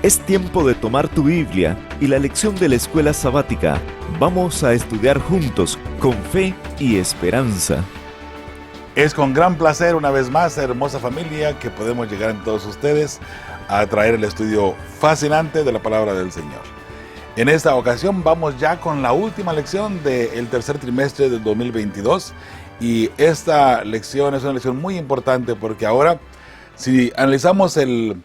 Es tiempo de tomar tu Biblia y la lección de la escuela sabática. Vamos a estudiar juntos con fe y esperanza. Es con gran placer, una vez más, hermosa familia, que podemos llegar en todos ustedes a traer el estudio fascinante de la palabra del Señor. En esta ocasión vamos ya con la última lección del tercer trimestre del 2022. Y esta lección es una lección muy importante porque ahora, si analizamos el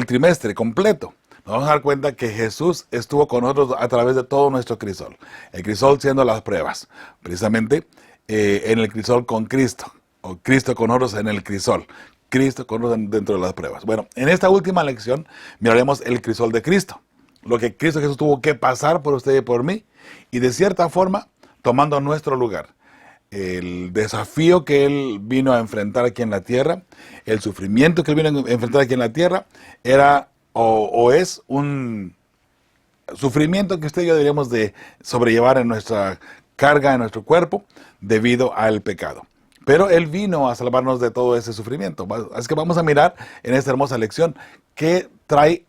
trimestre completo, nos vamos a dar cuenta que Jesús estuvo con nosotros a través de todo nuestro crisol. El crisol siendo las pruebas, precisamente en el crisol con Cristo, o Cristo con nosotros en el crisol, Cristo con nosotros dentro de las pruebas. Bueno, en esta última lección miraremos el crisol de Cristo, lo que Cristo Jesús tuvo que pasar por usted y por mí, y de cierta forma tomando nuestro lugar. El desafío que Él vino a enfrentar aquí en la tierra, el sufrimiento que Él vino a enfrentar aquí en la tierra, era o es un sufrimiento que usted y yo deberíamos de sobrellevar en nuestra carga, en nuestro cuerpo, debido al pecado. Pero Él vino a salvarnos de todo ese sufrimiento. Así que vamos a mirar en esta hermosa lección qué trae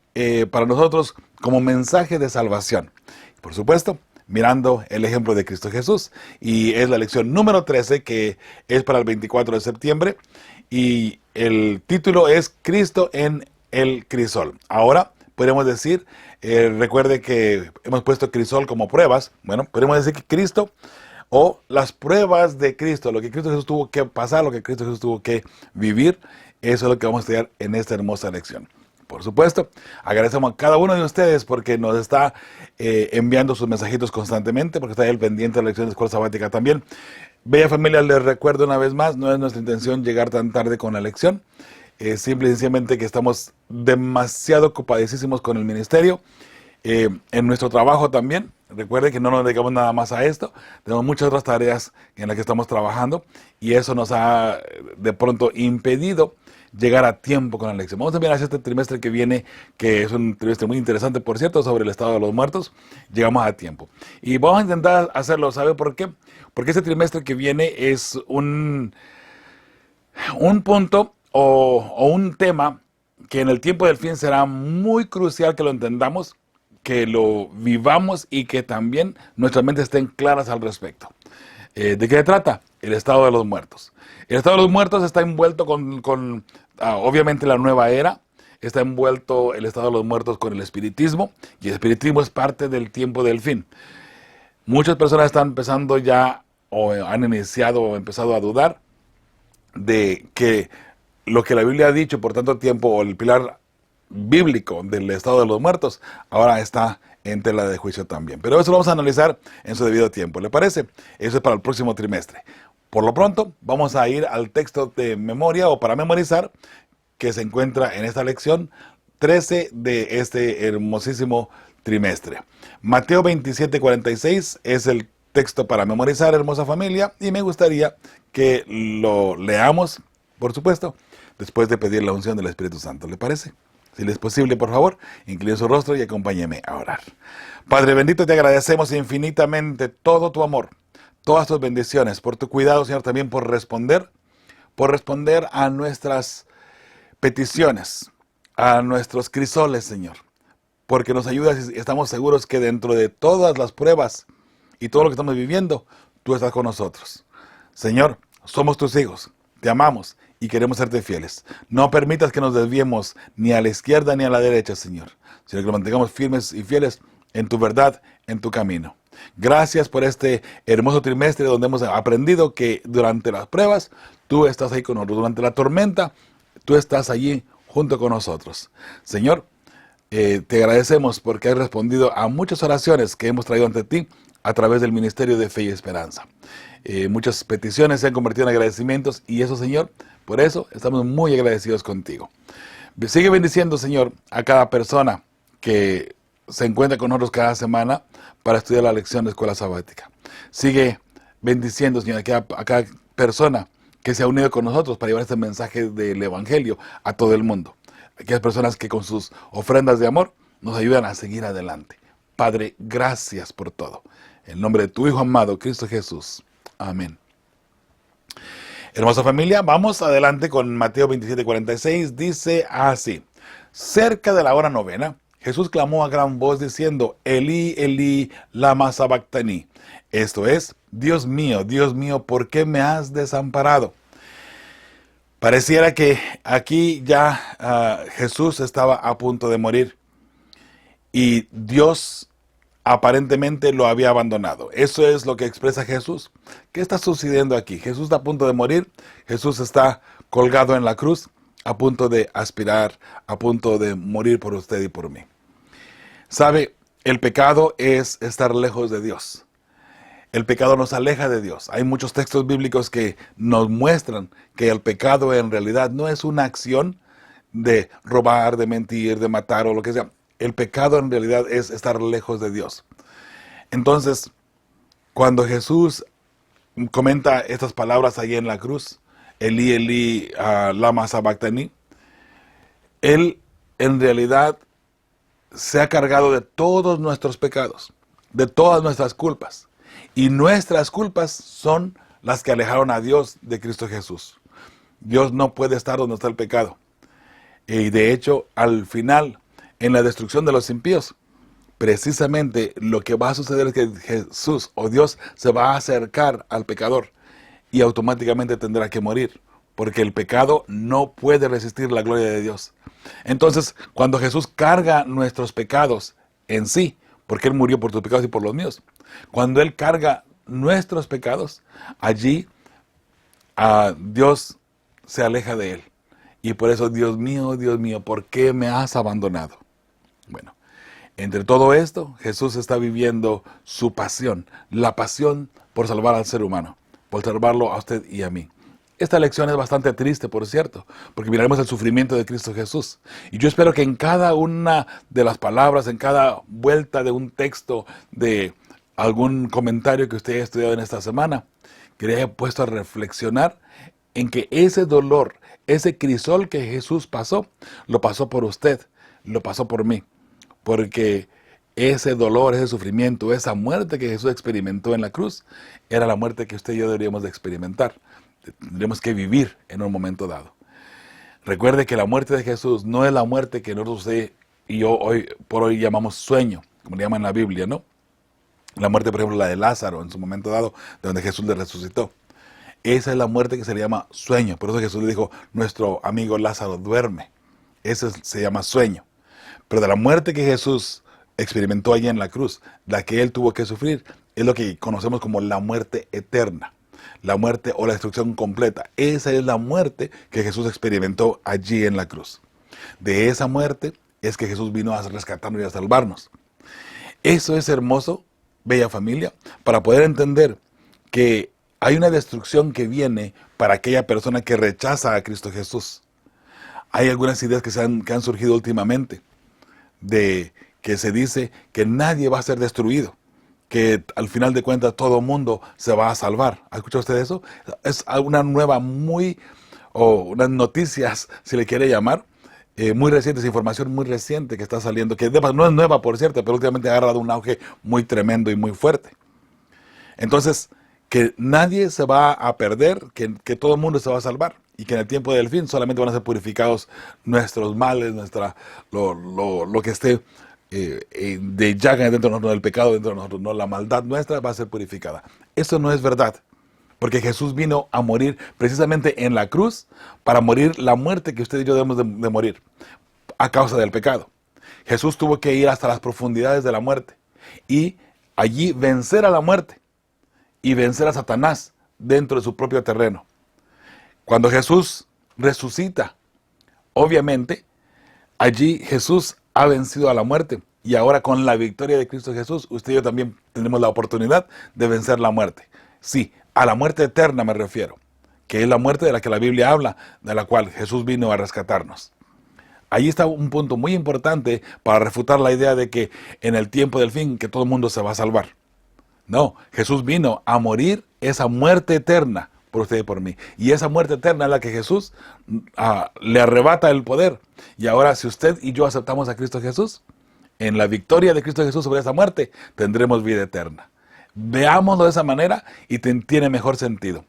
para nosotros como mensaje de salvación. Por supuesto, mirando el ejemplo de Cristo Jesús. Y es la lección número 13, que es para el 24 de septiembre. Y el título es Cristo en el crisol. Ahora, podemos decir, recuerde que hemos puesto crisol como pruebas. Bueno, podemos decir que Cristo, o las pruebas de Cristo, lo que Cristo Jesús tuvo que pasar, lo que Cristo Jesús tuvo que vivir, eso es lo que vamos a estudiar en esta hermosa lección. Por supuesto, agradecemos a cada uno de ustedes porque nos está enviando sus mensajitos constantemente, porque está ahí el pendiente de la lección de escuela sabática también. Bella familia, les recuerdo una vez más, no es nuestra intención llegar tan tarde con la lección. Simple y sencillamente que estamos demasiado ocupadísimos con el ministerio, en nuestro trabajo también. Recuerden que no nos dedicamos nada más a esto, tenemos muchas otras tareas en las que estamos trabajando y eso nos ha de pronto impedido llegar a tiempo con la lección. Vamos a mirar hacia este trimestre que viene, que es un trimestre muy interesante, por cierto, sobre el estado de los muertos. Llegamos a tiempo. Y vamos a intentar hacerlo, ¿sabe por qué? Porque este trimestre que viene es un punto o un tema que en el tiempo del fin será muy crucial que lo entendamos, que lo vivamos y que también nuestras mentes estén claras al respecto. ¿De qué se trata? El estado de los muertos. El estado de los muertos está envuelto con obviamente la nueva era, está envuelto el estado de los muertos con el espiritismo, y el espiritismo es parte del tiempo del fin. Muchas personas están empezando ya, o han iniciado o empezado a dudar de que lo que la Biblia ha dicho por tanto tiempo, o el pilar bíblico del estado de los muertos, ahora está en tela de juicio también. Pero eso lo vamos a analizar en su debido tiempo, ¿le parece? Eso es para el próximo trimestre. Por lo pronto, vamos a ir al texto de memoria o para memorizar, que se encuentra en esta lección 13 de este hermosísimo trimestre. Mateo 27:46 es el texto para memorizar, hermosa familia, y me gustaría que lo leamos, por supuesto, después de pedir la unción del Espíritu Santo, ¿le parece? Si le es posible, por favor, incline su rostro y acompáñeme a orar. Padre bendito, te agradecemos infinitamente todo tu amor, todas tus bendiciones, por tu cuidado, Señor, también por responder a nuestras peticiones, a nuestros crisoles, Señor, porque nos ayudas y estamos seguros que dentro de todas las pruebas y todo lo que estamos viviendo, tú estás con nosotros. Señor, somos tus hijos, te amamos y queremos serte fieles. No permitas que nos desviemos ni a la izquierda ni a la derecha, Señor, sino que nos mantengamos firmes y fieles en tu verdad, en tu camino. Gracias por este hermoso trimestre donde hemos aprendido que durante las pruebas tú estás ahí con nosotros. Durante la tormenta tú estás allí junto con nosotros. Señor, te agradecemos porque has respondido a muchas oraciones que hemos traído ante ti a través del Ministerio de Fe y Esperanza. Muchas peticiones se han convertido en agradecimientos y eso, Señor, por eso estamos muy agradecidos contigo. Sigue bendiciendo, Señor, a cada persona que se encuentra con nosotros cada semana para estudiar la lección de escuela sabática. Sigue bendiciendo, Señor, a cada persona que se ha unido con nosotros para llevar este mensaje del Evangelio a todo el mundo. Aquellas personas que con sus ofrendas de amor nos ayudan a seguir adelante. Padre, gracias por todo. En nombre de tu Hijo amado, Cristo Jesús. Amén. Hermosa familia, vamos adelante con Mateo 27:46. Dice así: Cerca de la hora novena, Jesús clamó a gran voz diciendo, Elí, Elí, lama sabactani. Esto es, Dios mío, ¿por qué me has desamparado? Pareciera que aquí ya Jesús estaba a punto de morir y Dios aparentemente lo había abandonado. Eso es lo que expresa Jesús. ¿Qué está sucediendo aquí? Jesús está a punto de morir, Jesús está colgado en la cruz, a punto de aspirar, a punto de morir por usted y por mí. ¿Sabe? El pecado es estar lejos de Dios. El pecado nos aleja de Dios. Hay muchos textos bíblicos que nos muestran que el pecado en realidad no es una acción de robar, de mentir, de matar o lo que sea. El pecado en realidad es estar lejos de Dios. Entonces, cuando Jesús comenta estas palabras allí en la cruz, Elí, Elí, lama sabactani, Él en realidad se ha cargado de todos nuestros pecados, de todas nuestras culpas. Y nuestras culpas son las que alejaron a Dios de Cristo Jesús. Dios no puede estar donde está el pecado. Y de hecho, al final, en la destrucción de los impíos, precisamente lo que va a suceder es que Jesús o Dios se va a acercar al pecador y automáticamente tendrá que morir, porque el pecado no puede resistir la gloria de Dios. Entonces, cuando Jesús carga nuestros pecados en sí, porque Él murió por tus pecados y por los míos, cuando Él carga nuestros pecados, allí Dios se aleja de Él. Y por eso, Dios mío, ¿por qué me has abandonado? Bueno, entre todo esto, Jesús está viviendo su pasión, la pasión por salvar al ser humano, por salvarlo a usted y a mí. Esta lección es bastante triste, por cierto, porque miraremos el sufrimiento de Cristo Jesús. Y yo espero que en cada una de las palabras, en cada vuelta de un texto, de algún comentario que usted haya estudiado en esta semana, que le haya puesto a reflexionar en que ese dolor, ese crisol que Jesús pasó, lo pasó por usted, lo pasó por mí. Porque ese dolor, ese sufrimiento, esa muerte que Jesús experimentó en la cruz, era la muerte que usted y yo deberíamos de experimentar. Tendremos que vivir en un momento dado. Recuerde que la muerte de Jesús no es la muerte que nosotros, usted y yo hoy por hoy llamamos sueño, como le llaman en la Biblia, ¿no? La muerte, por ejemplo, la de Lázaro en su momento dado, de donde Jesús le resucitó. Esa es la muerte que se le llama sueño. Por eso Jesús le dijo, nuestro amigo Lázaro duerme. Eso se llama sueño. Pero de la muerte que Jesús experimentó allí en la cruz, la que Él tuvo que sufrir, es lo que conocemos como la muerte eterna. La muerte o la destrucción completa. Esa es la muerte que Jesús experimentó allí en la cruz. De esa muerte es que Jesús vino a rescatarnos y a salvarnos. Eso es hermoso, bella familia, para poder entender que hay una destrucción que viene para aquella persona que rechaza a Cristo Jesús. Hay algunas ideas que han surgido últimamente, de que se dice que nadie va a ser destruido, que al final de cuentas todo mundo se va a salvar. ¿Ha escuchado usted eso? Es una nueva unas noticias, si le quiere llamar, muy recientes, información muy reciente que está saliendo, que no es nueva por cierto, pero últimamente ha agarrado un auge muy tremendo y muy fuerte. Entonces, que nadie se va a perder, que todo el mundo se va a salvar, y que en el tiempo del fin solamente van a ser purificados nuestros males, lo que esté de llaga dentro de nosotros, del pecado dentro de nosotros, no, la maldad nuestra va a ser purificada. Eso no es verdad, porque Jesús vino a morir precisamente en la cruz para morir la muerte que usted y yo debemos de morir a causa del pecado. Jesús tuvo que ir hasta las profundidades de la muerte y allí vencer a la muerte y vencer a Satanás dentro de su propio terreno. Cuando Jesús resucita, obviamente, allí Jesús ha vencido a la muerte. Y ahora con la victoria de Cristo Jesús, usted y yo también tenemos la oportunidad de vencer la muerte. Sí, a la muerte eterna me refiero, que es la muerte de la que la Biblia habla, de la cual Jesús vino a rescatarnos. Ahí está un punto muy importante para refutar la idea de que en el tiempo del fin que todo el mundo se va a salvar. No, Jesús vino a morir esa muerte eterna por usted y por mí. Y esa muerte eterna es la que Jesús le arrebata el poder. Y ahora si usted y yo aceptamos a Cristo Jesús, en la victoria de Cristo Jesús sobre esa muerte, tendremos vida eterna. Veámoslo de esa manera y tiene mejor sentido.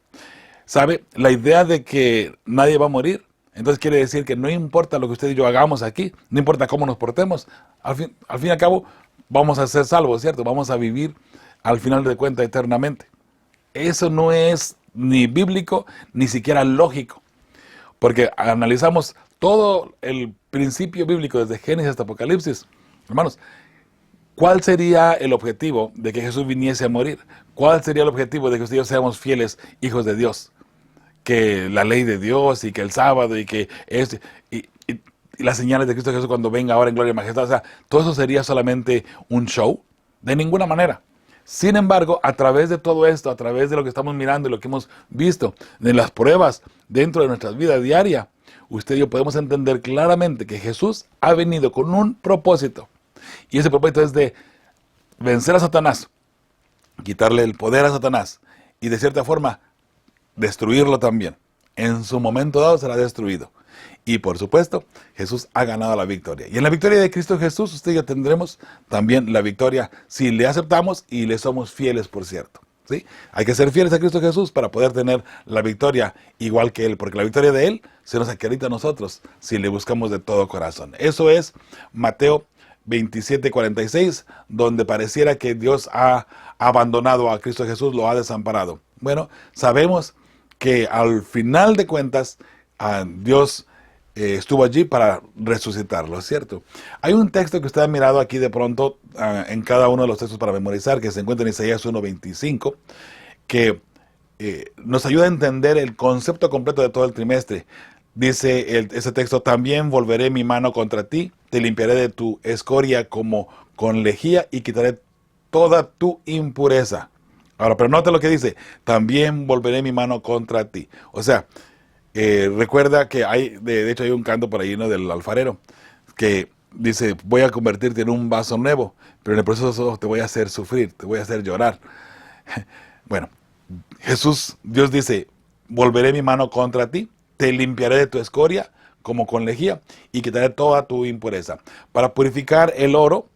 ¿Sabe? La idea de que nadie va a morir Entonces quiere decir que no importa lo que usted y yo hagamos aquí, no importa cómo nos portemos, al fin y al cabo vamos a ser salvos, ¿cierto? Vamos a vivir al final de cuentas eternamente. Eso no es ni bíblico, ni siquiera lógico, porque analizamos todo el principio bíblico desde Génesis hasta Apocalipsis. Hermanos, ¿cuál sería el objetivo de que Jesús viniese a morir? ¿Cuál sería el objetivo de que usted y yo seamos fieles hijos de Dios? Que la ley de Dios y que el sábado y que y las señales de Cristo Jesús cuando venga ahora en gloria y majestad, o sea, todo eso sería solamente un show, de ninguna manera. Sin embargo, a través de todo esto, a través de lo que estamos mirando y lo que hemos visto, de las pruebas dentro de nuestra vida diaria, usted y yo podemos entender claramente que Jesús ha venido con un propósito. Y ese propósito es de vencer a Satanás, quitarle el poder a Satanás y de cierta forma destruirlo también. En su momento dado será destruido. Y por supuesto, Jesús ha ganado la victoria. Y en la victoria de Cristo Jesús, usted y yo tendremos también la victoria si le aceptamos y le somos fieles, por cierto. ¿Sí? Hay que ser fieles a Cristo Jesús para poder tener la victoria igual que Él, porque la victoria de Él se nos acredita a nosotros si le buscamos de todo corazón. Eso es Mateo 27:46, donde pareciera que Dios ha abandonado a Cristo Jesús, lo ha desamparado. Bueno, sabemos que al final de cuentas, Dios estuvo allí para resucitarlo, ¿cierto? Hay un texto que usted ha mirado aquí de pronto en cada uno de los textos para memorizar, que se encuentra en Isaías 1:25, que nos ayuda a entender el concepto completo de todo el trimestre. Dice ese texto: también volveré mi mano contra ti, te limpiaré de tu escoria como con lejía y quitaré toda tu impureza. Ahora, pero nota lo que dice: también volveré mi mano contra ti. O sea, recuerda que de hecho hay un canto por ahí, ¿no?, del alfarero, que dice: voy a convertirte en un vaso nuevo, pero en el proceso te voy a hacer sufrir, te voy a hacer llorar. Bueno, Dios dice: volveré mi mano contra ti, te limpiaré de tu escoria como con lejía y quitaré toda tu impureza. Para purificar el oro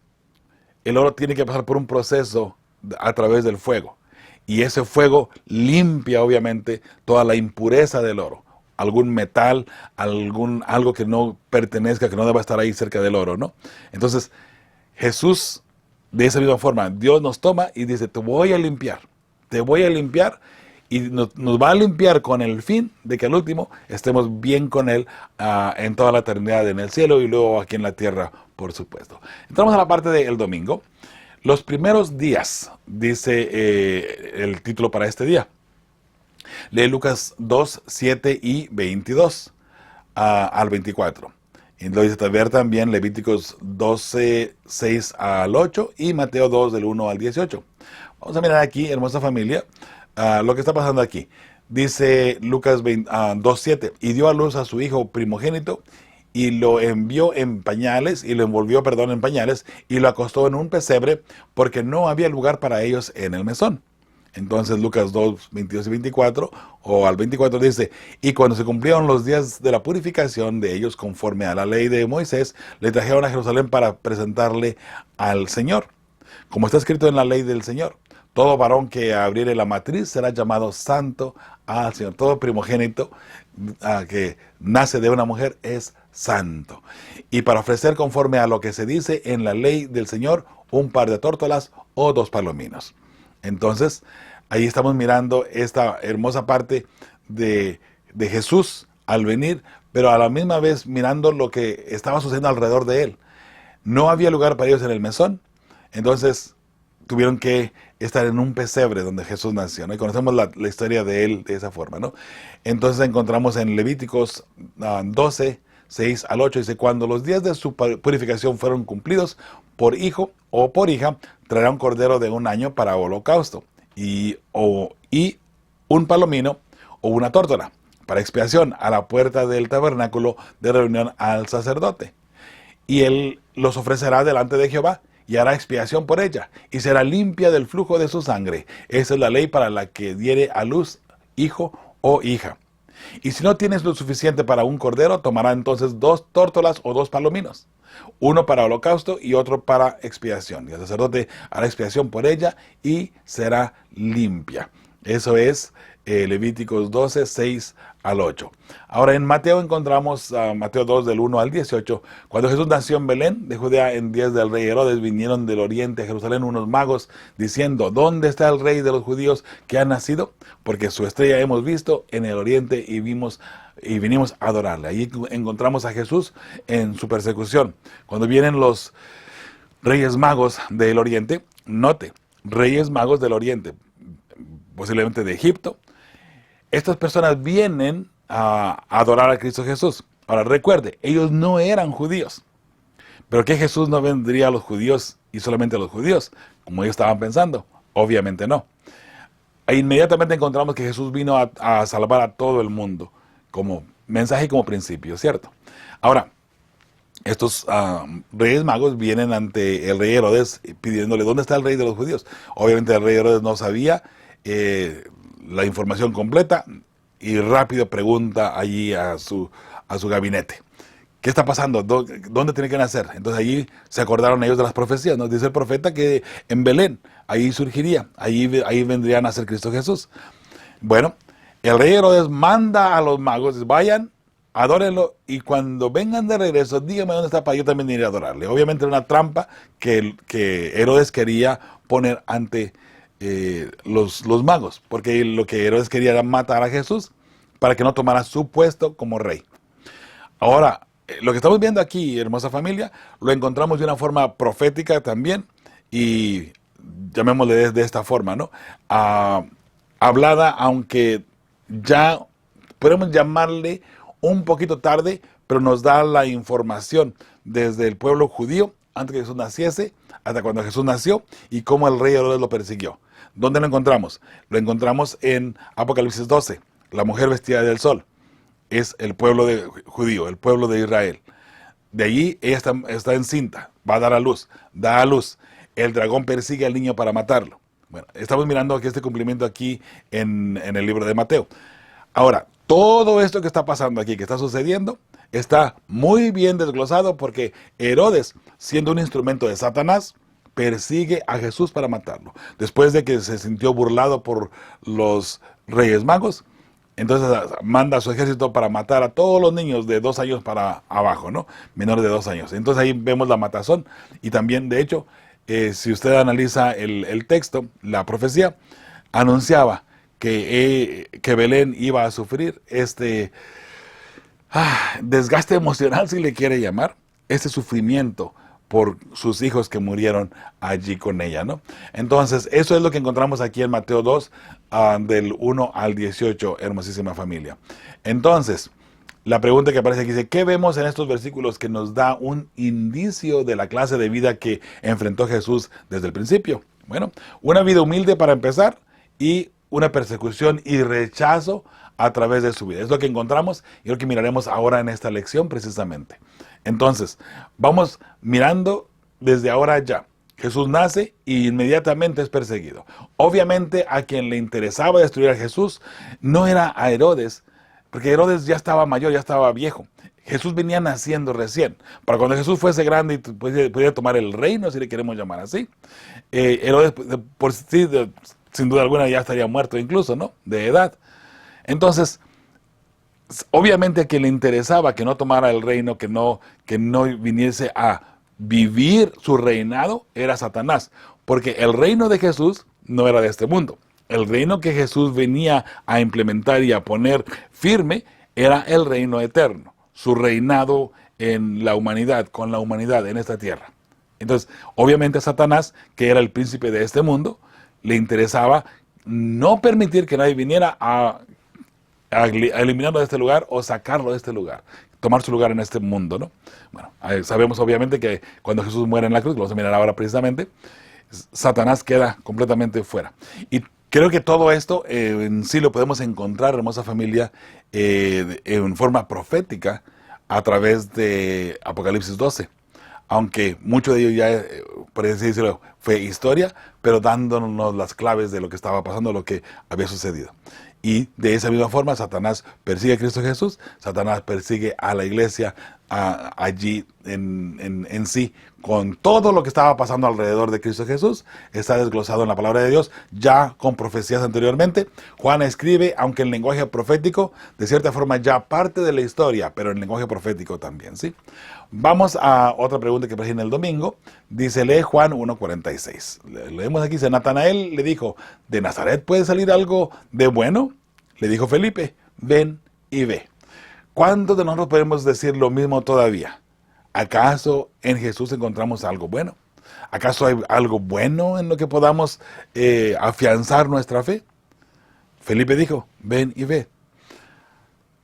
tiene que pasar por un proceso a través del fuego. Y ese fuego limpia obviamente toda la impureza del oro. Algún metal, algo que no pertenezca, que no deba estar ahí cerca del oro, ¿no? Entonces, Jesús, de esa misma forma, Dios nos toma y dice: te voy a limpiar, y nos va a limpiar con el fin de que al último estemos bien con Él en toda la eternidad en el cielo y luego aquí en la tierra, por supuesto. Entramos a la parte del domingo. Los primeros días, dice el título para este día. Lee Lucas 2, 7 y 22 al 24. Y lo dice ver también Levíticos 12, 6 al 8 y Mateo 2 del 1 al 18. Vamos a mirar aquí, hermosa familia, lo que está pasando aquí. Dice Lucas 2, 7, y dio a luz a su hijo primogénito y lo envió en pañales, y lo envolvió, en pañales, y lo acostó en un pesebre porque no había lugar para ellos en el mesón. Entonces Lucas 2, 22 y 24, o al 24 dice: y cuando se cumplieron los días de la purificación de ellos conforme a la ley de Moisés, le trajeron a Jerusalén para presentarle al Señor. Como está escrito en la ley del Señor: todo varón que abriere la matriz será llamado santo al Señor. Todo primogénito que nace de una mujer es santo. Y para ofrecer conforme a lo que se dice en la ley del Señor, un par de tórtolas o 2 palominos. Entonces, ahí estamos mirando esta hermosa parte de Jesús al venir, pero a la misma vez mirando lo que estaba sucediendo alrededor de Él. No había lugar para ellos en el mesón, entonces tuvieron que estar en un pesebre donde Jesús nació, ¿no? Y conocemos la historia de Él de esa forma, ¿no? Entonces encontramos en Levíticos 12, 6 al 8, dice: cuando los días de su purificación fueron cumplidos, por hijo o por hija, traerá un cordero de 1 año para holocausto, y un palomino o una tórtola para expiación a la puerta del tabernáculo de reunión al sacerdote. Y él los ofrecerá delante de Jehová, y hará expiación por ella, y será limpia del flujo de su sangre. Esa es la ley para la que diere a luz hijo o hija. Y si no tienes lo suficiente para un cordero, tomará entonces 2 tórtolas o 2 palominos, uno para holocausto y otro para expiación. Y el sacerdote hará expiación por ella y será limpia. Eso es Levíticos 12, 6 al 8. Ahora en Mateo encontramos Mateo 2 del 1 al 18. Cuando Jesús nació en Belén de Judea en días del rey Herodes, vinieron del oriente a Jerusalén unos magos diciendo: ¿dónde está el rey de los judíos que ha nacido? Porque su estrella hemos visto en el oriente y vinimos a adorarle. Allí encontramos a Jesús en su persecución. Cuando vienen los reyes magos del oriente, note, reyes magos del oriente, posiblemente de Egipto, estas personas vienen a adorar a Cristo Jesús. Ahora recuerde, ellos no eran judíos. ¿Pero qué, Jesús no vendría a los judíos y solamente a los judíos, como ellos estaban pensando? Obviamente no. E inmediatamente encontramos que Jesús vino a salvar a todo el mundo, como mensaje y como principio, ¿cierto? Ahora, estos reyes magos vienen ante el rey Herodes pidiéndole: ¿dónde está el rey de los judíos? Obviamente el rey Herodes no sabía la información completa y rápido pregunta allí a su gabinete: ¿qué está pasando? ¿Dónde tiene que nacer? Entonces allí se acordaron ellos de las profecías. Nos dice el profeta que en Belén, ahí surgiría, ahí vendría a nacer Cristo Jesús. Bueno, el rey Herodes manda a los magos: vayan, adórenlo, y cuando vengan de regreso, díganme dónde está para yo también ir a adorarle. Obviamente era una trampa que Herodes quería poner ante los magos, porque lo que Herodes quería era matar a Jesús para que no tomara su puesto como rey. Ahora, lo que estamos viendo aquí, hermosa familia, lo encontramos de una forma profética también, y llamémosle de esta forma, ¿no? Hablada, aunque ya podemos llamarle un poquito tarde, pero nos da la información desde el pueblo judío, antes que Jesús naciese, hasta cuando Jesús nació, y cómo el rey Herodes lo persiguió. ¿Dónde lo encontramos? Lo encontramos en Apocalipsis 12, la mujer vestida del sol. Es el pueblo judío, el pueblo de Israel. De allí ella está encinta, va a dar a luz, da a luz. El dragón persigue al niño para matarlo. Bueno, estamos mirando aquí este cumplimiento aquí en el libro de Mateo. Ahora, todo esto que está pasando aquí, que está sucediendo, está muy bien desglosado, porque Herodes, siendo un instrumento de Satanás, persigue a Jesús para matarlo. Después de que se sintió burlado por los reyes magos, entonces manda a su ejército para matar a todos los niños de 2 años para abajo, ¿no? Menores de 2 años. Entonces ahí vemos la matazón. Y también, de hecho, si usted analiza el texto, la profecía anunciaba que Belén iba a sufrir este desgaste emocional, si le quiere llamar, este sufrimiento por sus hijos que murieron allí con ella, ¿no? Entonces, eso es lo que encontramos aquí en Mateo 2, del 1 al 18, hermosísima familia. Entonces, la pregunta que aparece aquí dice: ¿qué vemos en estos versículos que nos da un indicio de la clase de vida que enfrentó Jesús desde el principio? Bueno, una vida humilde para empezar, y una persecución y rechazo a través de su vida. Es lo que encontramos y lo que miraremos ahora en esta lección precisamente. Entonces, vamos mirando desde ahora ya. Jesús nace y inmediatamente es perseguido. Obviamente a quien le interesaba destruir a Jesús no era a Herodes, porque Herodes ya estaba mayor, ya estaba viejo. Jesús venía naciendo recién. Para cuando Jesús fuese grande y pudiera tomar el reino, si le queremos llamar así, Herodes por sí, sin duda alguna, ya estaría muerto incluso, ¿no? De edad. Entonces, obviamente a quien le interesaba que no tomara el reino, que no viniese a vivir su reinado, era Satanás. Porque el reino de Jesús no era de este mundo. El reino que Jesús venía a implementar y a poner firme era el reino eterno. Su reinado en la humanidad, con la humanidad en esta tierra. Entonces, obviamente a Satanás, que era el príncipe de este mundo, le interesaba no permitir que nadie viniera a eliminarlo de este lugar o sacarlo de este lugar, tomar su lugar en este mundo, ¿no? Bueno, sabemos obviamente que cuando Jesús muere en la cruz, lo vamos a mirar ahora precisamente, Satanás queda completamente fuera. Y creo que todo esto en sí lo podemos encontrar, hermosa familia, en forma profética a través de Apocalipsis 12. Aunque mucho de ello ya, por así decirlo, fue historia, pero dándonos las claves de lo que estaba pasando, lo que había sucedido. Y de esa misma forma, Satanás persigue a Cristo Jesús, Satanás persigue a la iglesia allí en sí, con todo lo que estaba pasando alrededor de Cristo Jesús, está desglosado en la palabra de Dios, ya con profecías anteriormente. Juan escribe, aunque en lenguaje profético, de cierta forma ya parte de la historia, pero en lenguaje profético también, ¿sí? Vamos a otra pregunta que aparece en el domingo. Dice, lee Juan 1:46. Leemos aquí, dice, Natanael le dijo, ¿de Nazaret puede salir algo de bueno? Le dijo Felipe, ven y ve. ¿Cuántos de nosotros podemos decir lo mismo todavía? ¿Acaso en Jesús encontramos algo bueno? ¿Acaso hay algo bueno en lo que podamos afianzar nuestra fe? Felipe dijo, ven y ve.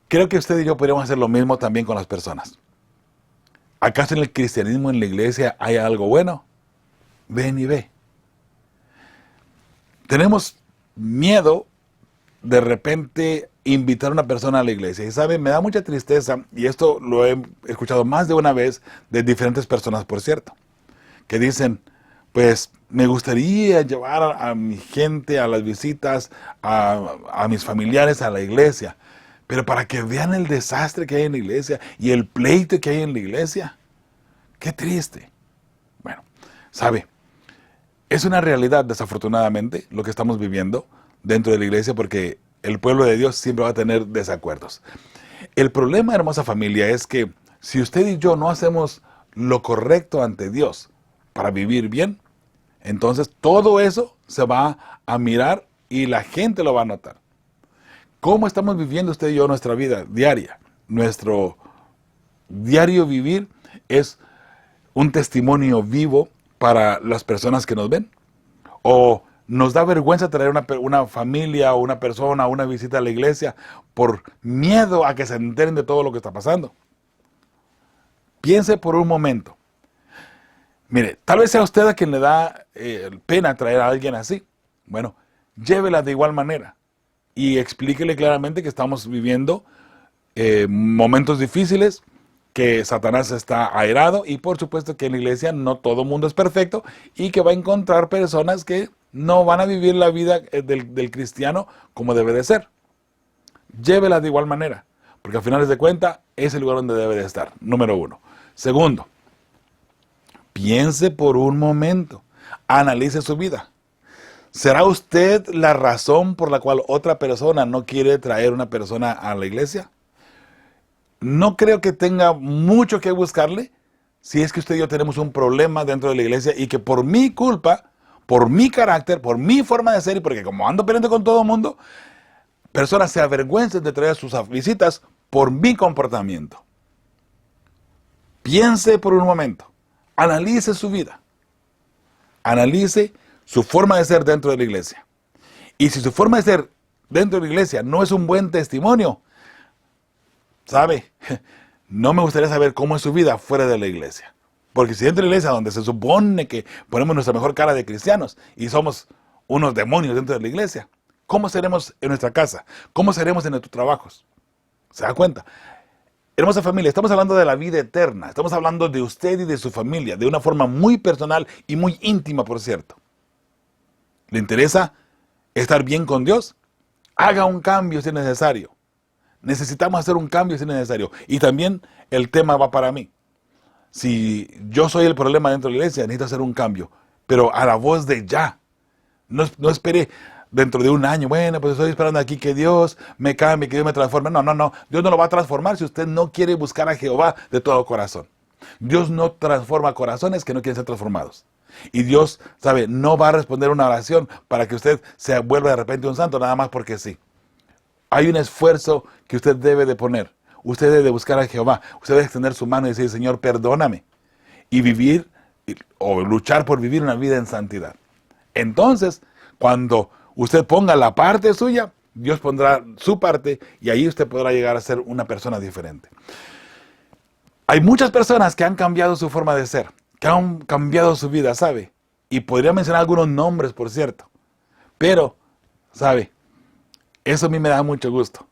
Creo que usted y yo podríamos hacer lo mismo también con las personas. ¿Acaso en el cristianismo, en la iglesia, hay algo bueno? Ven y ve. Tenemos miedo de repente invitar a una persona a la iglesia. Y sabe, me da mucha tristeza, y esto lo he escuchado más de una vez de diferentes personas, por cierto, que dicen, pues me gustaría llevar a mi gente a las visitas, a mis familiares a la iglesia, pero para que vean el desastre que hay en la iglesia y el pleito que hay en la iglesia. Qué triste. Bueno, sabe, es una realidad, desafortunadamente, lo que estamos viviendo dentro de la iglesia, porque el pueblo de Dios siempre va a tener desacuerdos. El problema, hermosa familia, es que si usted y yo no hacemos lo correcto ante Dios para vivir bien, entonces todo eso se va a mirar y la gente lo va a notar. ¿Cómo estamos viviendo usted y yo nuestra vida diaria? Nuestro diario vivir es un testimonio vivo para las personas que nos ven. ¿O nos da vergüenza traer una familia o una persona o una visita a la iglesia por miedo a que se enteren de todo lo que está pasando? Piense por un momento. Mire, tal vez sea usted a quien le da pena traer a alguien así. Bueno, llévela de igual manera y explíquele claramente que estamos viviendo momentos difíciles, que Satanás está airado y por supuesto que en la iglesia no todo el mundo es perfecto y que va a encontrar personas que no van a vivir la vida del cristiano como debe de ser. Llévela de igual manera, porque al final de cuentas es el lugar donde debe de estar, número uno. Segundo, piense por un momento, analice su vida. ¿Será usted la razón por la cual otra persona no quiere traer una persona a la iglesia? No creo que tenga mucho que buscarle si es que usted y yo tenemos un problema dentro de la iglesia y que por mi culpa, por mi carácter, por mi forma de ser y porque como ando peleando con todo el mundo, personas se avergüencen de traer sus visitas por mi comportamiento. Piense por un momento, analice su vida, analice su forma de ser dentro de la iglesia. Y si su forma de ser dentro de la iglesia no es un buen testimonio, ¿sabe? No me gustaría saber cómo es su vida fuera de la iglesia. Porque si dentro de la iglesia, donde se supone que ponemos nuestra mejor cara de cristianos y somos unos demonios dentro de la iglesia, ¿cómo seremos en nuestra casa? ¿Cómo seremos en nuestros trabajos? ¿Se da cuenta? Hermosa familia, estamos hablando de la vida eterna. Estamos hablando de usted y de su familia, de una forma muy personal y muy íntima, por cierto. ¿Le interesa estar bien con Dios? Haga un cambio si es necesario. Necesitamos hacer un cambio si es necesario. Y también el tema va para mí. Si yo soy el problema dentro de la iglesia, necesito hacer un cambio. Pero a la voz de ya. No espere dentro de un año. Bueno, pues estoy esperando aquí que Dios me cambie, que Dios me transforme. No. Dios no lo va a transformar si usted no quiere buscar a Jehová de todo corazón. Dios no transforma corazones que no quieren ser transformados. Y Dios, ¿sabe? No va a responder una oración para que usted se vuelva de repente un santo nada más porque sí. Hay un esfuerzo que usted debe de poner. Usted debe de buscar a Jehová. Usted debe extender su mano y decir, Señor, perdóname. Y vivir, o luchar por vivir una vida en santidad. Entonces, cuando usted ponga la parte suya, Dios pondrá su parte y ahí usted podrá llegar a ser una persona diferente. Hay muchas personas que han cambiado su forma de ser, que han cambiado su vida, ¿sabe? Y podría mencionar algunos nombres, por cierto. Pero, ¿sabe? Eso a mí me da mucho gusto.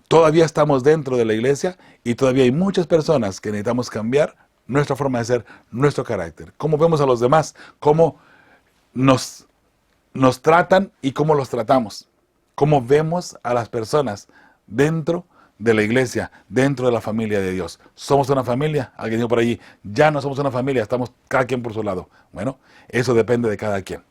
Todavía estamos dentro de la iglesia y todavía hay muchas personas que necesitamos cambiar nuestra forma de ser, nuestro carácter. Cómo vemos a los demás, cómo nos tratan y cómo los tratamos. Cómo vemos a las personas dentro de la iglesia, dentro de la familia de Dios. ¿Somos una familia? Alguien dijo por allí, ya no somos una familia, estamos cada quien por su lado. Bueno, eso depende de cada quien,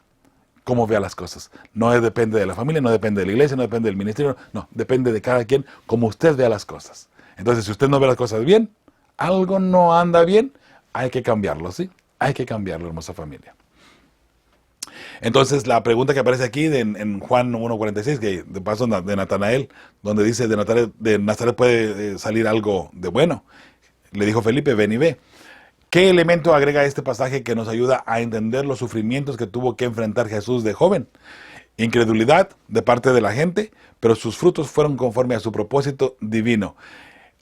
cómo vea las cosas. No depende de la familia, no depende de la iglesia, no depende del ministerio, no, depende de cada quien, cómo usted vea las cosas. Entonces, si usted no ve las cosas bien, algo no anda bien, hay que cambiarlo, ¿sí? Hay que cambiarlo, hermosa familia. Entonces, la pregunta que aparece aquí en Juan 1:46, que de paso de Natanael, donde dice de Nazaret puede salir algo de bueno. Le dijo Felipe, ven y ve. ¿Qué elemento agrega este pasaje que nos ayuda a entender los sufrimientos que tuvo que enfrentar Jesús de joven? Incredulidad de parte de la gente, pero sus frutos fueron conforme a su propósito divino.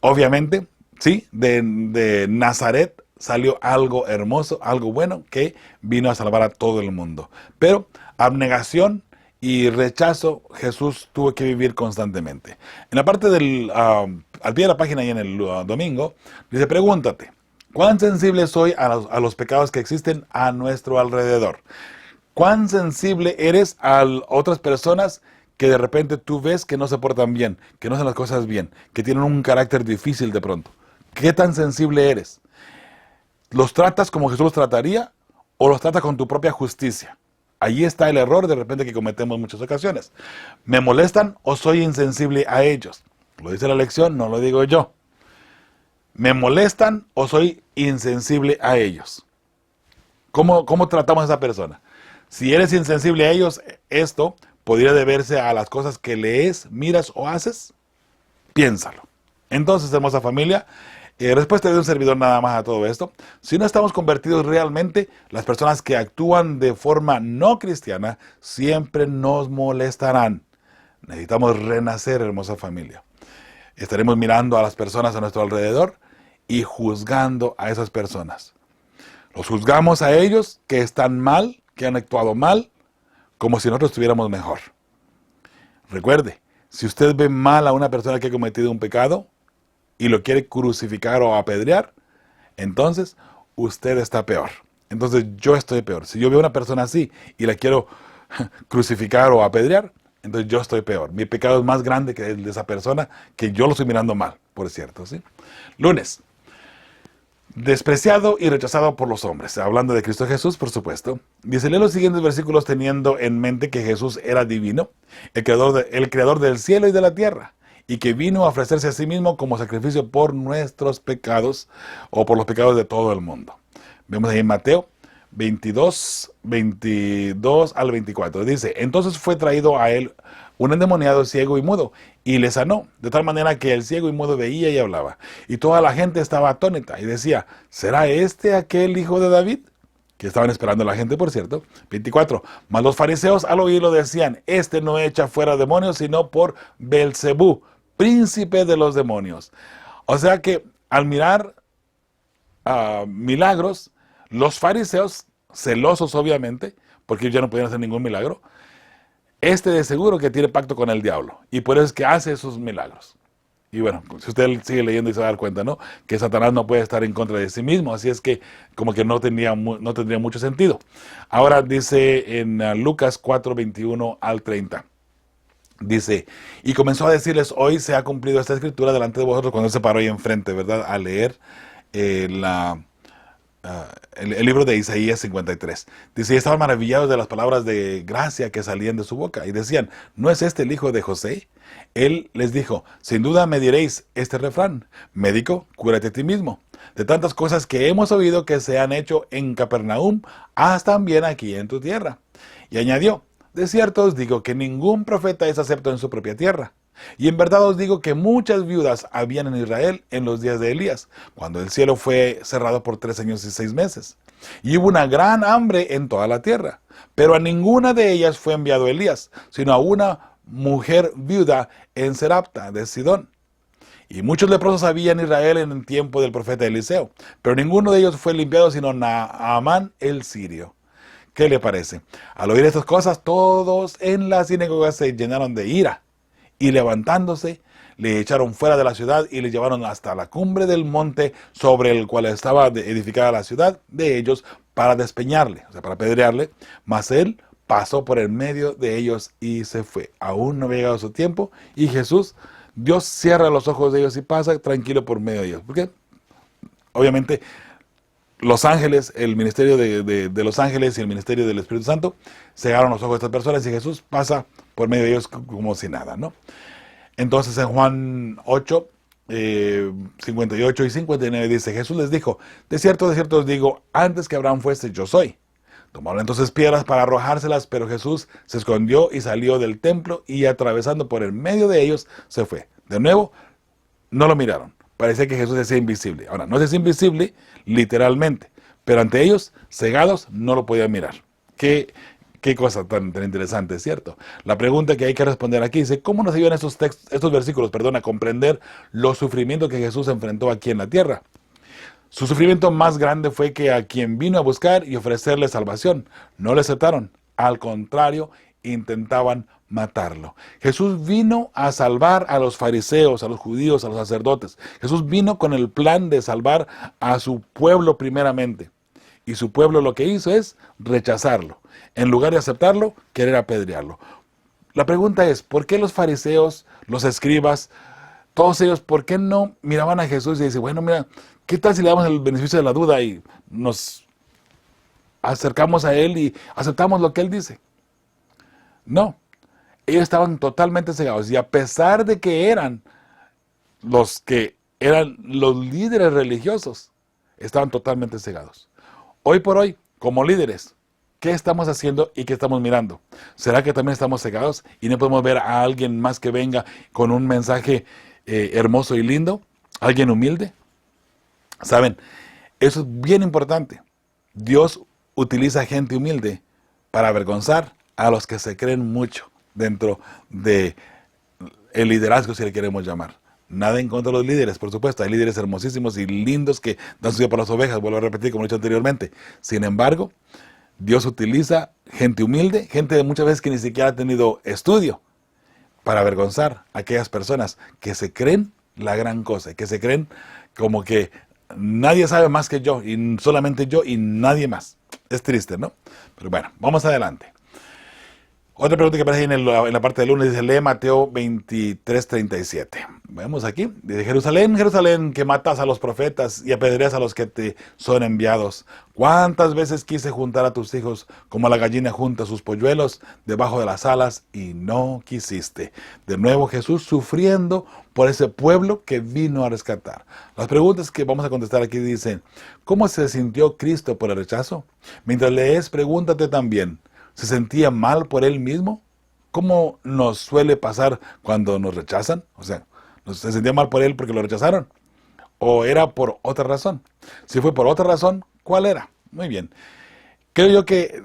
Obviamente, sí, de Nazaret salió algo hermoso, algo bueno, que vino a salvar a todo el mundo. Pero abnegación y rechazo Jesús tuvo que vivir constantemente. En la parte al pie de la página y en el domingo, dice, pregúntate, ¿cuán sensible soy a los pecados que existen a nuestro alrededor? ¿Cuán sensible eres a otras personas que de repente tú ves que no se portan bien, que no hacen las cosas bien, que tienen un carácter difícil de pronto? ¿Qué tan sensible eres? ¿Los tratas como Jesús los trataría o los tratas con tu propia justicia? Allí está el error de repente que cometemos en muchas ocasiones. ¿Me molestan o soy insensible a ellos? Lo dice la lección, no lo digo yo. ¿Me molestan o soy insensible a ellos? ¿Cómo tratamos a esa persona? Si eres insensible a ellos, esto podría deberse a las cosas que lees, miras o haces. Piénsalo. Entonces, hermosa familia, respuesta de un servidor nada más a todo esto. Si no estamos convertidos realmente, las personas que actúan de forma no cristiana siempre nos molestarán. Necesitamos renacer, hermosa familia. Estaremos mirando a las personas a nuestro alrededor y juzgando a esas personas. Los juzgamos a ellos que están mal, que han actuado mal, como si nosotros estuviéramos mejor. Recuerde, si usted ve mal a una persona que ha cometido un pecado y lo quiere crucificar o apedrear, entonces usted está peor. Entonces yo estoy peor. Si yo veo a una persona así y la quiero crucificar o apedrear, entonces yo estoy peor. Mi pecado es más grande que el de esa persona, que yo lo estoy mirando mal, por cierto, ¿sí? Lunes. Despreciado y rechazado por los hombres. Hablando de Cristo Jesús, por supuesto. Dice, lee los siguientes versículos teniendo en mente que Jesús era divino, el creador del cielo y de la tierra, y que vino a ofrecerse a sí mismo como sacrificio por nuestros pecados o por los pecados de todo el mundo. Vemos ahí en Mateo 22 al 24. Dice, entonces fue traído a él un endemoniado ciego y mudo, y le sanó, de tal manera que el ciego y mudo veía y hablaba. Y toda la gente estaba atónita y decía, ¿será este aquel hijo de David? Que estaban esperando la gente, por cierto. 24. Mas los fariseos al oírlo decían, este no echa fuera demonios, sino por Belcebú, príncipe de los demonios. O sea que al mirar milagros, los fariseos, celosos obviamente, porque ellos ya no podían hacer ningún milagro, de seguro que tiene pacto con el diablo, y por eso es que hace esos milagros. Y bueno, si usted sigue leyendo y se va a dar cuenta, ¿no?, que Satanás no puede estar en contra de sí mismo, así es que como que no tendría mucho sentido. Ahora dice en Lucas 4:21 al 30. Dice, y comenzó a decirles, hoy se ha cumplido esta escritura delante de vosotros, cuando él se paró ahí enfrente, ¿verdad?, a leer el libro de Isaías 53. Dice, y estaban maravillados de las palabras de gracia que salían de su boca, y decían, ¿no es este el hijo de José? Él les dijo, sin duda me diréis este refrán, médico, cúrate a ti mismo. De tantas cosas que hemos oído que se han hecho en Capernaum, haz también aquí en tu tierra. Y añadió, de cierto os digo que ningún profeta es acepto en su propia tierra. Y en verdad os digo que muchas viudas habían en Israel en los días de Elías, cuando el cielo fue cerrado por 3 años y 6 meses. Y hubo una gran hambre en toda la tierra. Pero a ninguna de ellas fue enviado Elías, sino a una mujer viuda en Serapta de Sidón. Y muchos leprosos había en Israel en el tiempo del profeta Eliseo, pero ninguno de ellos fue limpiado sino Naamán el sirio. ¿Qué le parece? Al oír estas cosas, todos en la sinagoga se llenaron de ira, y levantándose, le echaron fuera de la ciudad y le llevaron hasta la cumbre del monte sobre el cual estaba edificada la ciudad de ellos para despeñarle, o sea, para apedrearle. Mas él pasó por el medio de ellos y se fue. Aún no había llegado su tiempo y Jesús Dios cierra los ojos de ellos y pasa tranquilo por medio de ellos. Porque obviamente los ángeles, el ministerio de los ángeles y el ministerio del Espíritu Santo cegaron los ojos de estas personas y Jesús pasa por medio de ellos como si nada, ¿no? Entonces en Juan 8, 58 y 59 dice, Jesús les dijo, de cierto os digo, antes que Abraham fuese, yo soy. Tomaron entonces piedras para arrojárselas, pero Jesús se escondió y salió del templo y atravesando por el medio de ellos se fue. De nuevo, no lo miraron. Parecía que Jesús se hacía invisible. Ahora, no se hacía invisible literalmente, pero ante ellos, cegados, no lo podían mirar. Qué cosa tan interesante, ¿cierto? La pregunta que hay que responder aquí dice, ¿cómo nos ayudan estos versículos, a comprender los sufrimientos que Jesús enfrentó aquí en la tierra? Su sufrimiento más grande fue que a quien vino a buscar y ofrecerle salvación, no le aceptaron. Al contrario, intentaban matarlo. Jesús vino a salvar a los fariseos, a los judíos, a los sacerdotes. Jesús vino con el plan de salvar a su pueblo primeramente. Y su pueblo lo que hizo es rechazarlo. En lugar de aceptarlo, querer apedrearlo. La pregunta es, ¿por qué los fariseos, los escribas, todos ellos, por qué no miraban a Jesús y dicen, bueno, mira, ¿qué tal si le damos el beneficio de la duda y nos acercamos a Él y aceptamos lo que Él dice? No, ellos estaban totalmente cegados y a pesar de que eran los líderes religiosos, estaban totalmente cegados. Hoy por hoy, como líderes, ¿qué estamos haciendo y qué estamos mirando? ¿Será que también estamos cegados y no podemos ver a alguien más que venga con un mensaje hermoso y lindo? ¿Alguien humilde? Saben, eso es bien importante. Dios utiliza gente humilde para avergonzar a los que se creen mucho dentro del liderazgo, si le queremos llamar. Nada en contra de los líderes, por supuesto. Hay líderes hermosísimos y lindos que dan su vida por las ovejas, vuelvo a repetir como he dicho anteriormente. Sin embargo, Dios utiliza gente humilde, gente muchas veces que ni siquiera ha tenido estudio, para avergonzar a aquellas personas que se creen la gran cosa, que se creen como que nadie sabe más que yo, y solamente yo y nadie más. Es triste, ¿no? Pero bueno, vamos adelante. Otra pregunta que aparece en la parte del 1 dice, lee Mateo 23:37. Vemos aquí, dice, Jerusalén, Jerusalén, que matas a los profetas y apedreas a los que te son enviados. ¿Cuántas veces quise juntar a tus hijos como la gallina junta sus polluelos debajo de las alas y no quisiste? De nuevo Jesús sufriendo por ese pueblo que vino a rescatar. Las preguntas que vamos a contestar aquí dicen, ¿cómo se sintió Cristo por el rechazo? Mientras lees, pregúntate también, ¿se sentía mal por él mismo? ¿Cómo nos suele pasar cuando nos rechazan? O sea, ¿se sentía mal por él porque lo rechazaron? ¿O era por otra razón? Si fue por otra razón, ¿cuál era? Muy bien. Creo yo que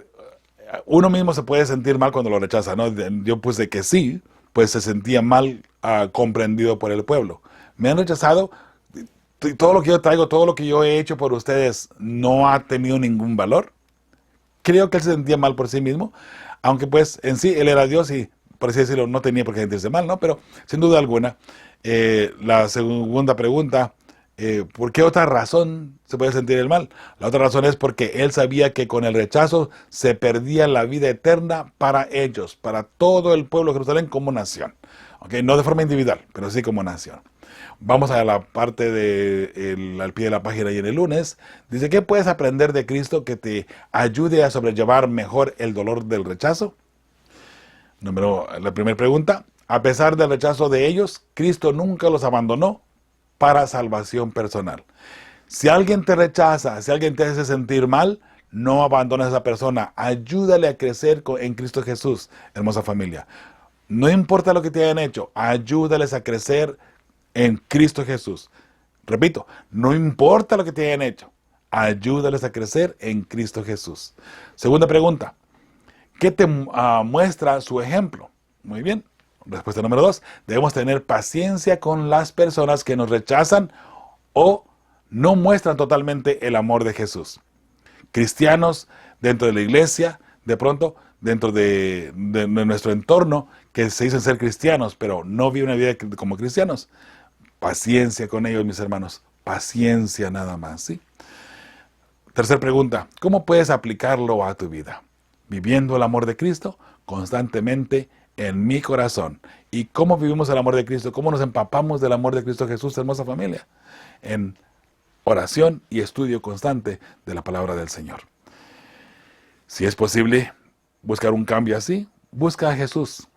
uno mismo se puede sentir mal cuando lo rechaza, ¿no? Yo puse que sí, pues se sentía mal comprendido por el pueblo. Me han rechazado, y todo lo que yo traigo, todo lo que yo he hecho por ustedes no ha tenido ningún valor. Creo que él se sentía mal por sí mismo, aunque pues en sí él era Dios y por así decirlo no tenía por qué sentirse mal, ¿no? Pero sin duda alguna, la segunda pregunta, ¿por qué otra razón se puede sentir el mal? La otra razón es porque él sabía que con el rechazo se perdía la vida eterna para ellos, para todo el pueblo de Jerusalén como nación. ¿Okay? No de forma individual, pero sí como nación. Vamos a la parte al pie de la página y en el lunes. Dice, ¿qué puedes aprender de Cristo que te ayude a sobrellevar mejor el dolor del rechazo? La primera pregunta. A pesar del rechazo de ellos, Cristo nunca los abandonó para salvación personal. Si alguien te rechaza, si alguien te hace sentir mal, no abandones a esa persona. Ayúdale a crecer en Cristo Jesús, hermosa familia. No importa lo que te hayan hecho, ayúdales a crecer en Cristo Jesús. Repito, no importa lo que te hayan hecho, ayúdales a crecer en Cristo Jesús. Segunda pregunta, ¿qué te muestra su ejemplo? Muy bien. Respuesta número 2, debemos tener paciencia con las personas que nos rechazan o no muestran totalmente el amor de Jesús. Cristianos dentro de la iglesia, de pronto, dentro de nuestro entorno, que se dicen ser cristianos, pero no viven una vida como cristianos. Paciencia con ellos, mis hermanos. Paciencia nada más, ¿sí? Tercera pregunta, ¿cómo puedes aplicarlo a tu vida? Viviendo el amor de Cristo constantemente en mi corazón. ¿Y cómo vivimos el amor de Cristo? ¿Cómo nos empapamos del amor de Cristo Jesús, hermosa familia? En oración y estudio constante de la palabra del Señor. Si es posible buscar un cambio así, busca a Jesús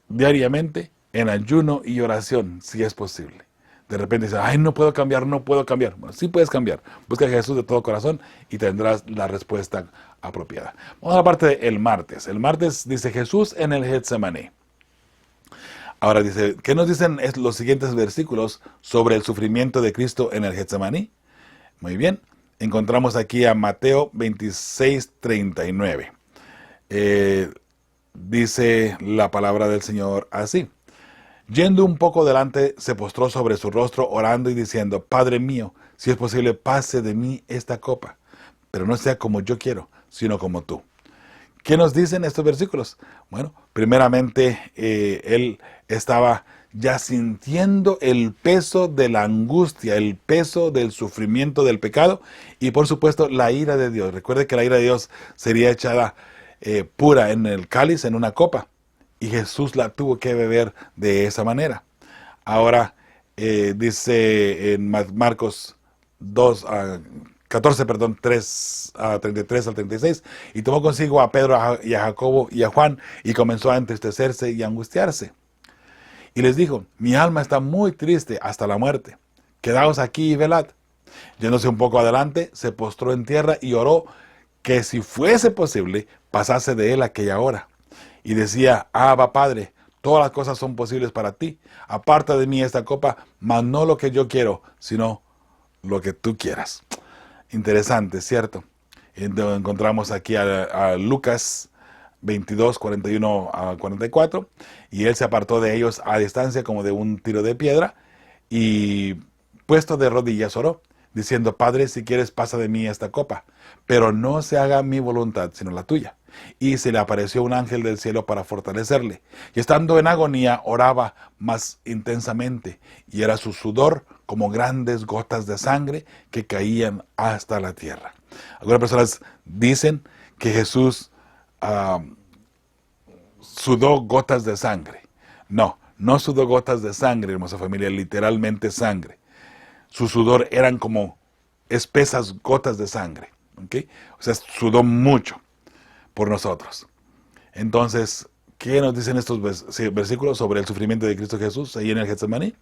diariamente en ayuno y oración, si es posible. De repente dices, ay, no puedo cambiar, no puedo cambiar. Bueno, sí puedes cambiar. Busca a Jesús de todo corazón y tendrás la respuesta apropiada. Vamos a la parte del martes. El martes dice Jesús en el Getsemaní. Ahora dice, ¿qué nos dicen los siguientes versículos sobre el sufrimiento de Cristo en el Getsemaní? Muy bien, encontramos aquí a Mateo 26:39. Dice la palabra del Señor así. Yendo un poco delante, se postró sobre su rostro, orando y diciendo, Padre mío, si es posible, pase de mí esta copa, pero no sea como yo quiero, sino como tú. ¿Qué nos dicen estos versículos? Bueno, primeramente, él estaba ya sintiendo el peso de la angustia, el peso del sufrimiento del pecado y por supuesto la ira de Dios. Recuerde que la ira de Dios sería echada pura en el cáliz, en una copa, y Jesús la tuvo que beber de esa manera. Ahora dice en Marcos 14, 3, 33 al 36, y tomó consigo a Pedro y a Jacobo y a Juan, y comenzó a entristecerse y a angustiarse. Y les dijo, mi alma está muy triste hasta la muerte. Quedaos aquí y velad. Yéndose un poco adelante, se postró en tierra y oró que si fuese posible, pasase de él aquella hora. Y decía, Abba Padre, todas las cosas son posibles para ti. Aparta de mí esta copa, mas no lo que yo quiero, sino lo que tú quieras. Interesante, ¿cierto? Encontramos aquí a Lucas 22, 41 a 44, y él se apartó de ellos a distancia como de un tiro de piedra, y puesto de rodillas oró, diciendo, Padre, si quieres pasa de mí esta copa, pero no se haga mi voluntad, sino la tuya. Y se le apareció un ángel del cielo para fortalecerle, y estando en agonía oraba más intensamente, y era su sudor como grandes gotas de sangre que caían hasta la tierra. Algunas personas dicen que Jesús sudó gotas de sangre. No, no sudó gotas de sangre, hermosa familia, literalmente sangre. Su sudor eran como espesas gotas de sangre. ¿Okay? O sea, sudó mucho por nosotros. Entonces, ¿qué nos dicen estos versículos sobre el sufrimiento de Cristo Jesús ahí en el Getsemaní?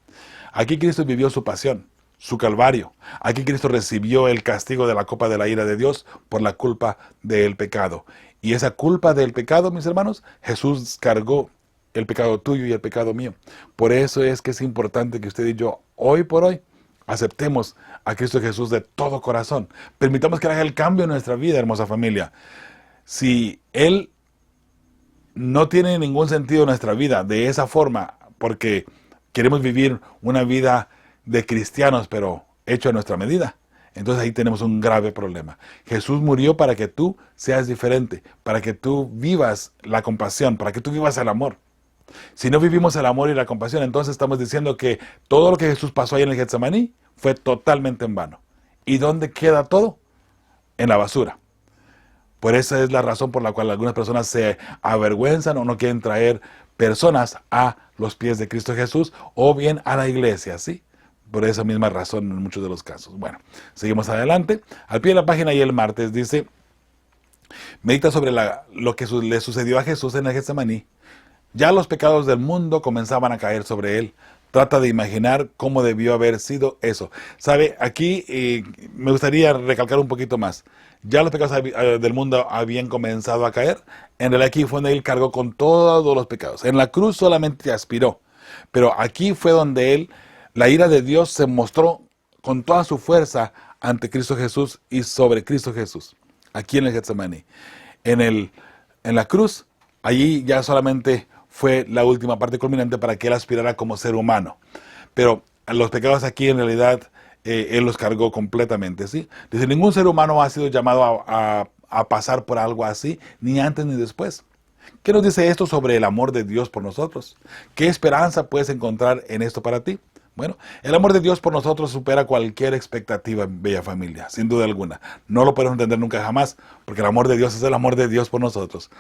Aquí Cristo vivió su pasión, su calvario. Aquí Cristo recibió el castigo de la copa de la ira de Dios por la culpa del pecado. Y esa culpa del pecado, mis hermanos, Jesús cargó el pecado tuyo y el pecado mío. Por eso es que es importante que usted y yo, hoy por hoy, aceptemos a Cristo Jesús de todo corazón. Permitamos que haga el cambio en nuestra vida, hermosa familia. Si Él no tiene ningún sentido en nuestra vida de esa forma, porque queremos vivir una vida de cristianos, pero hecho a nuestra medida, entonces ahí tenemos un grave problema. Jesús murió para que tú seas diferente, para que tú vivas la compasión, para que tú vivas el amor. Si no vivimos el amor y la compasión, entonces estamos diciendo que todo lo que Jesús pasó ahí en el Getsemaní fue totalmente en vano. ¿Y dónde queda todo? En la basura. Por esa es la razón por la cual algunas personas se avergüenzan o no quieren traer personas a los pies de Cristo Jesús o bien a la iglesia, ¿sí? Por esa misma razón en muchos de los casos. Bueno, seguimos adelante. Al pie de la página y el martes dice, medita sobre lo que le sucedió a Jesús en el Getsemaní. Ya los pecados del mundo comenzaban a caer sobre él. Trata de imaginar cómo debió haber sido eso. ¿Sabe? Aquí me gustaría recalcar un poquito más. Ya los pecados del mundo habían comenzado a caer. En realidad aquí fue donde él cargó con todos los pecados. En la cruz solamente aspiró. Pero aquí fue donde la ira de Dios se mostró con toda su fuerza ante Cristo Jesús y sobre Cristo Jesús. Aquí en el Getsemaní. En la cruz, allí ya solamente fue la última parte culminante para que él aspirara como ser humano. Pero los pecados aquí en realidad él los cargó completamente, ¿sí? Dice, ningún ser humano ha sido llamado a pasar por algo así, ni antes ni después. ¿Qué nos dice esto sobre el amor de Dios por nosotros? ¿Qué esperanza puedes encontrar en esto para ti? Bueno, el amor de Dios por nosotros supera cualquier expectativa, bella familia, sin duda alguna. No lo podemos entender nunca jamás, porque el amor de Dios es el amor de Dios por nosotros.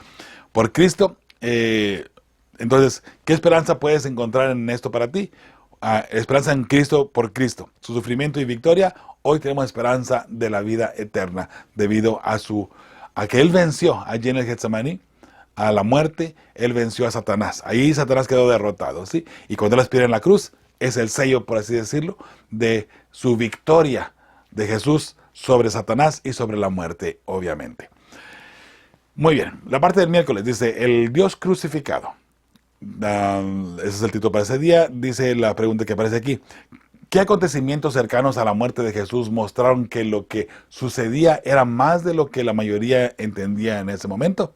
Por Cristo, Entonces, ¿qué esperanza puedes encontrar en esto para ti? Esperanza en Cristo por Cristo. Su sufrimiento y victoria, hoy tenemos esperanza de la vida eterna, debido a que Él venció allí en el Getsemaní, a la muerte. Él venció a Satanás. Ahí Satanás quedó derrotado, ¿sí? Y cuando Él aspira en la cruz, es el sello, por así decirlo, de su victoria de Jesús sobre Satanás y sobre la muerte, obviamente. Muy bien, la parte del miércoles dice, el Dios crucificado. Ese es el título para ese día. Dice la pregunta que aparece aquí: ¿qué acontecimientos cercanos a la muerte de Jesús mostraron que lo que sucedía era más de lo que la mayoría entendía en ese momento?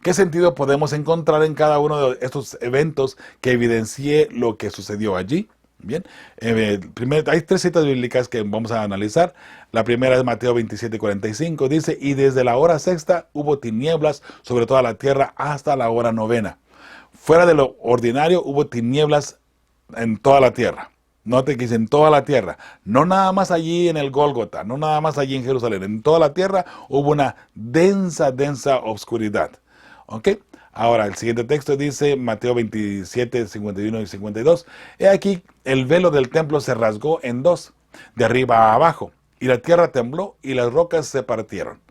¿Qué sentido podemos encontrar en cada uno de estos eventos que evidencie lo que sucedió allí? Bien, hay 3 citas bíblicas que vamos a analizar. La primera es Mateo 27:45. Dice, y desde la hora sexta hubo tinieblas sobre toda la tierra hasta la hora novena. Fuera de lo ordinario hubo tinieblas en toda la tierra. Note que dice en toda la tierra. No nada más allí en el Gólgota, no nada más allí en Jerusalén. En toda la tierra hubo una densa, densa obscuridad. ¿Ok? Ahora, el siguiente texto dice, Mateo 27, 51 y 52. He aquí, el velo del templo se rasgó en 2, de arriba a abajo, y la tierra tembló y las rocas se partieron.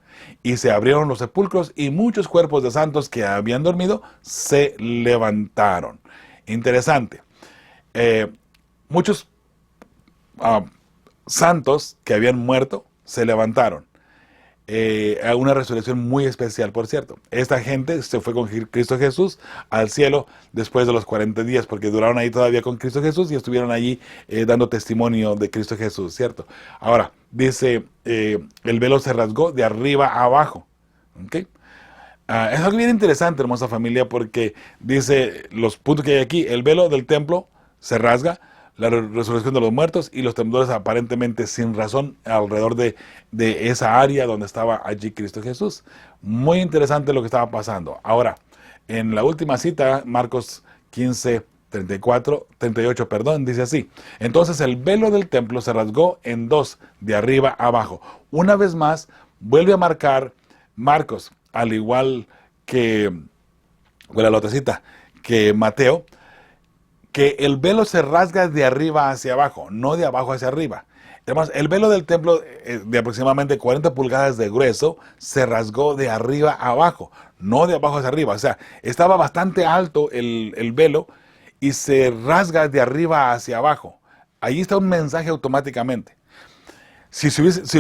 Y se abrieron los sepulcros y muchos cuerpos de santos que habían dormido se levantaron. Interesante. Muchos santos que habían muerto se levantaron. A una resurrección muy especial, por cierto. Esta gente se fue con Cristo Jesús al cielo después de los 40 días, porque duraron ahí todavía con Cristo Jesús y estuvieron allí dando testimonio de Cristo Jesús, ¿cierto? Ahora, dice, el velo se rasgó de arriba a abajo. ¿Okay? Es algo bien interesante, hermosa familia, porque dice los puntos que hay aquí: el velo del templo se rasga, la resurrección de los muertos y los temblores aparentemente sin razón alrededor de esa área donde estaba allí Cristo Jesús. Muy interesante lo que estaba pasando. Ahora, en la última cita, Marcos 15, 38, dice así: entonces el velo del templo se rasgó en 2, de arriba a abajo. Una vez más, vuelve a marcar Marcos, al igual que, la otra cita, que Mateo, que el velo se rasga de arriba hacia abajo, no de abajo hacia arriba. Además, el velo del templo de aproximadamente 40 pulgadas de grueso se rasgó de arriba a abajo, no de abajo hacia arriba. O sea, estaba bastante alto el velo y se rasga de arriba hacia abajo. Ahí está un mensaje automáticamente. Si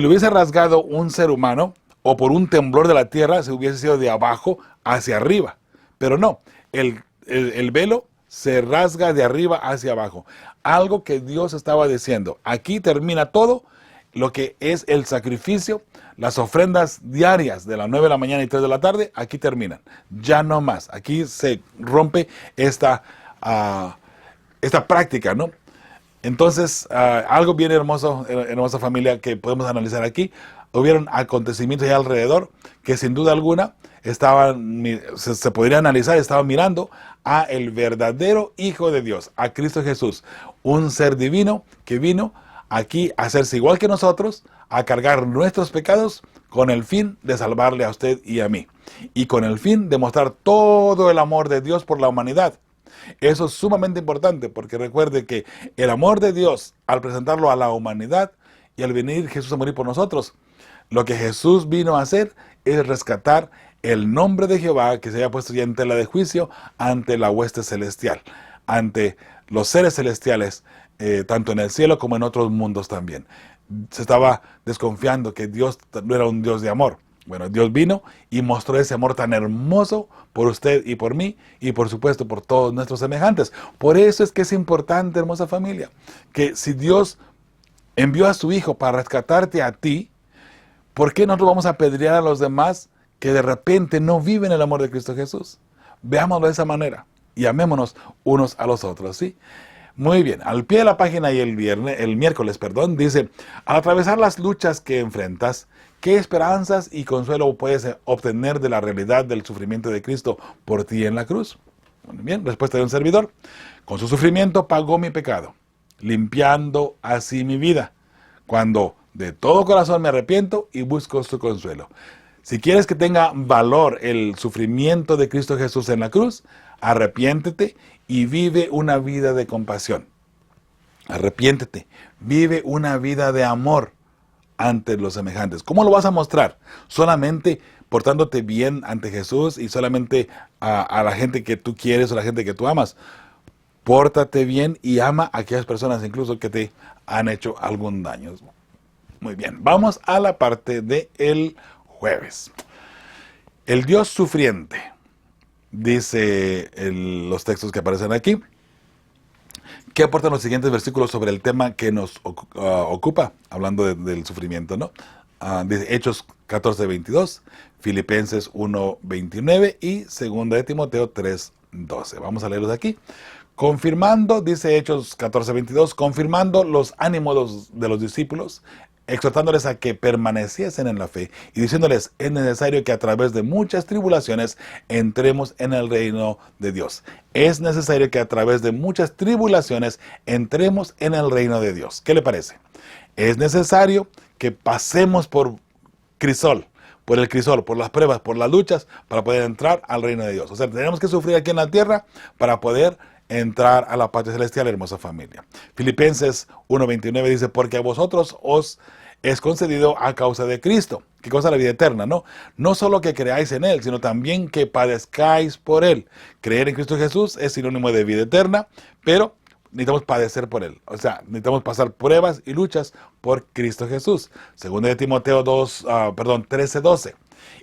lo hubiese rasgado un ser humano o por un temblor de la tierra, se hubiese sido de abajo hacia arriba. Pero no, el velo se rasga de arriba hacia abajo. Algo que Dios estaba diciendo. Aquí termina todo lo que es el sacrificio, las ofrendas diarias de las 9 de la mañana y 3 de la tarde, aquí terminan. Ya no más. Aquí se rompe esta práctica, ¿no? Entonces, algo bien hermoso, hermosa familia, que podemos analizar aquí. Hubieron acontecimientos ahí alrededor que sin duda alguna se podría analizar, estaban mirando a el verdadero Hijo de Dios, a Cristo Jesús, un ser divino que vino aquí a hacerse igual que nosotros, a cargar nuestros pecados con el fin de salvarle a usted y a mí, y con el fin de mostrar todo el amor de Dios por la humanidad. Eso es sumamente importante, porque recuerde que el amor de Dios, al presentarlo a la humanidad y al venir Jesús a morir por nosotros, lo que Jesús vino a hacer es rescatar el nombre de Jehová, que se haya puesto ya en tela de juicio ante la hueste celestial, ante los seres celestiales, tanto en el cielo como en otros mundos también. Se estaba desconfiando que Dios no era un Dios de amor. Bueno, Dios vino y mostró ese amor tan hermoso por usted y por mí, y por supuesto por todos nuestros semejantes. Por eso es que es importante, hermosa familia, que si Dios envió a su Hijo para rescatarte a ti, ¿por qué nosotros vamos a apedrear a los demás que de repente no viven el amor de Cristo Jesús? Veámoslo de esa manera y amémonos unos a los otros, ¿sí? Muy bien, al pie de la página y el miércoles, dice: al atravesar las luchas que enfrentas, ¿qué esperanzas y consuelo puedes obtener de la realidad del sufrimiento de Cristo por ti en la cruz? Muy bien, respuesta de un servidor: con su sufrimiento pagó mi pecado, limpiando así mi vida, cuando de todo corazón me arrepiento y busco su consuelo. Si quieres que tenga valor el sufrimiento de Cristo Jesús en la cruz, Arrepiéntete y vive una vida de compasión. Arrepiéntete, vive una vida de amor ante los semejantes. ¿Cómo lo vas a mostrar? Solamente portándote bien ante Jesús y solamente a la gente que tú quieres o a la gente que tú amas. Pórtate bien y ama a aquellas personas incluso que te han hecho algún daño. Muy bien, vamos a la parte del jueves. El Dios sufriente, dice los textos que aparecen aquí. ¿Qué aportan los siguientes versículos sobre el tema que nos ocupa? Hablando del sufrimiento, ¿no? Dice Hechos 14:22, Filipenses 1:29 y 2 de Timoteo 3:12. Vamos a leerlos aquí. Confirmando, dice Hechos 14:22, confirmando los ánimos de los discípulos, exhortándoles a que permaneciesen en la fe y diciéndoles, es necesario que a través de muchas tribulaciones entremos en el reino de Dios. Es necesario que a través de muchas tribulaciones entremos en el reino de Dios. ¿Qué le parece? Es necesario que pasemos por crisol, por las pruebas, por las luchas, para poder entrar al reino de Dios. O sea, tenemos que sufrir aquí en la tierra para poder entrar a la patria celestial, hermosa familia. Filipenses 1:29 dice, porque a vosotros os es concedido a causa de Cristo. ¿Qué cosa? La vida eterna, ¿no? No solo que creáis en Él, sino también que padezcáis por Él. Creer en Cristo Jesús es sinónimo de vida eterna, pero necesitamos padecer por Él. O sea, necesitamos pasar pruebas y luchas por Cristo Jesús. Segunda de Timoteo 13:12.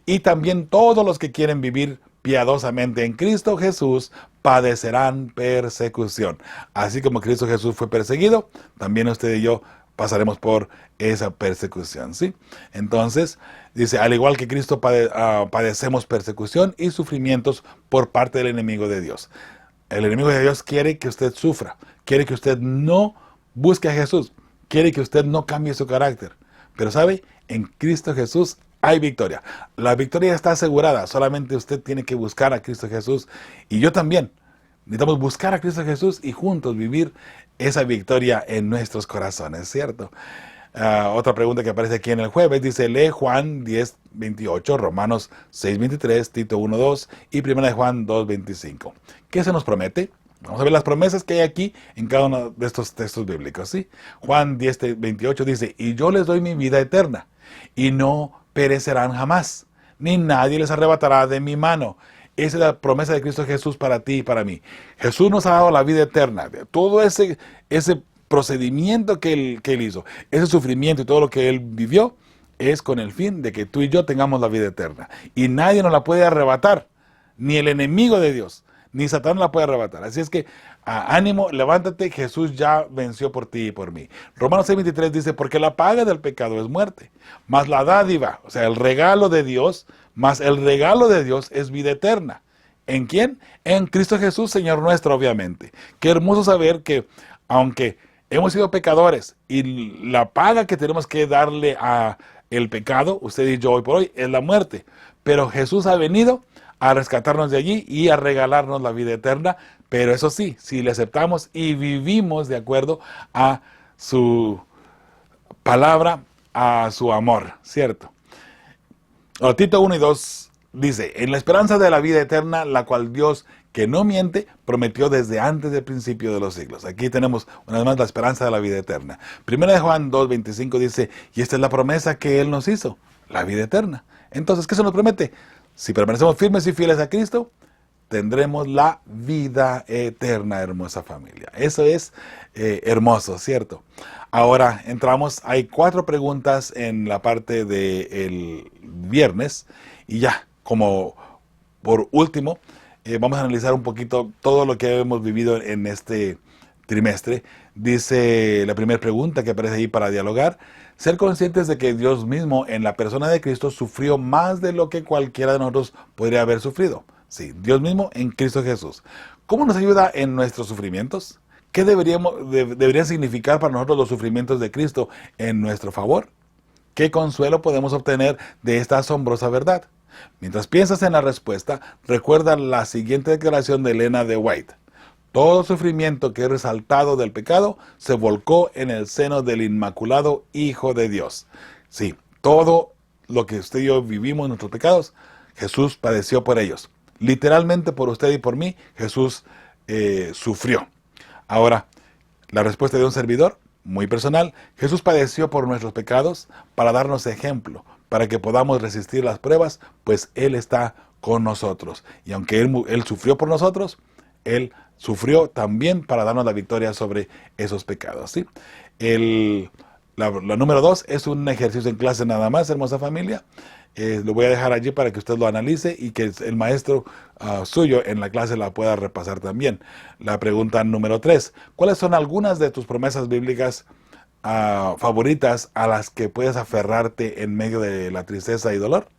Y también todos los que quieren vivir piadosamente en Cristo Jesús padecerán persecución. Así como Cristo Jesús fue perseguido, también usted y yo pasaremos por esa persecución, ¿sí? Entonces, dice, al igual que Cristo padecemos persecución y sufrimientos por parte del enemigo de Dios. El enemigo de Dios quiere que usted sufra, quiere que usted no busque a Jesús, quiere que usted no cambie su carácter. Pero ¿sabe? En Cristo Jesús hay victoria. La victoria está asegurada, solamente usted tiene que buscar a Cristo Jesús. Y yo también. Necesitamos buscar a Cristo Jesús y juntos vivir esa victoria en nuestros corazones, ¿cierto? Otra pregunta que aparece aquí en el jueves dice, lee Juan 10:28, Romanos 6:23, Tito 1:2 y 1 de Juan 2:25. ¿Qué se nos promete? Vamos a ver las promesas que hay aquí en cada uno de estos textos bíblicos, ¿sí? Juan 10:28 dice, y yo les doy mi vida eterna, y no perecerán jamás, ni nadie les arrebatará de mi mano. Esa es la promesa de Cristo Jesús para ti y para mí. Jesús nos ha dado la vida eterna. Todo ese procedimiento que él hizo, ese sufrimiento y todo lo que Él vivió, es con el fin de que tú y yo tengamos la vida eterna. Y nadie nos la puede arrebatar, ni el enemigo de Dios, ni Satán la puede arrebatar. Así es que, ánimo, levántate, Jesús ya venció por ti y por mí. Romanos 6:23 dice, porque la paga del pecado es muerte, mas la dádiva, o sea, el regalo de Dios, mas el regalo de Dios es vida eterna. ¿En quién? En Cristo Jesús, Señor nuestro, obviamente. Qué hermoso saber que, aunque hemos sido pecadores y la paga que tenemos que darle a el pecado, usted y yo hoy por hoy, es la muerte. Pero Jesús ha venido a rescatarnos de allí y a regalarnos la vida eterna. Pero eso sí, si le aceptamos y vivimos de acuerdo a su palabra, a su amor, ¿cierto? Tito 1:2 dice, en la esperanza de la vida eterna, la cual Dios, que no miente, prometió desde antes del principio de los siglos. Aquí tenemos una vez más la esperanza de la vida eterna. Primera de Juan 2:25 dice, y esta es la promesa que Él nos hizo, la vida eterna. Entonces, ¿qué se nos promete? Si permanecemos firmes y fieles a Cristo, tendremos la vida eterna, hermosa familia. Eso es hermoso, ¿cierto? Ahora entramos, hay 4 preguntas en la parte del viernes y ya, como por último, vamos a analizar un poquito todo lo que hemos vivido en este trimestre. Dice la primera pregunta que aparece ahí para dialogar, ser conscientes de que Dios mismo en la persona de Cristo sufrió más de lo que cualquiera de nosotros podría haber sufrido. Sí, Dios mismo en Cristo Jesús. ¿Cómo nos ayuda en nuestros sufrimientos? ¿Qué deberían significar para nosotros los sufrimientos de Cristo en nuestro favor? ¿Qué consuelo podemos obtener de esta asombrosa verdad? Mientras piensas en la respuesta, recuerda la siguiente declaración de Elena de White. Todo sufrimiento que es resaltado del pecado se volcó en el seno del Inmaculado Hijo de Dios. Sí, todo lo que usted y yo vivimos en nuestros pecados, Jesús padeció por ellos. Literalmente por usted y por mí, Jesús sufrió. Ahora, la respuesta de un servidor, muy personal: Jesús padeció por nuestros pecados para darnos ejemplo, para que podamos resistir las pruebas, pues Él está con nosotros. Y aunque Él sufrió por nosotros, Él sufrió también para darnos la victoria sobre esos pecados, ¿sí? La número 2 es un ejercicio en clase nada más, hermosa familia. Lo voy a dejar allí para que usted lo analice y que el maestro suyo en la clase la pueda repasar también. La pregunta número 3: ¿cuáles son algunas de tus promesas bíblicas favoritas a las que puedes aferrarte en medio de la tristeza y dolor?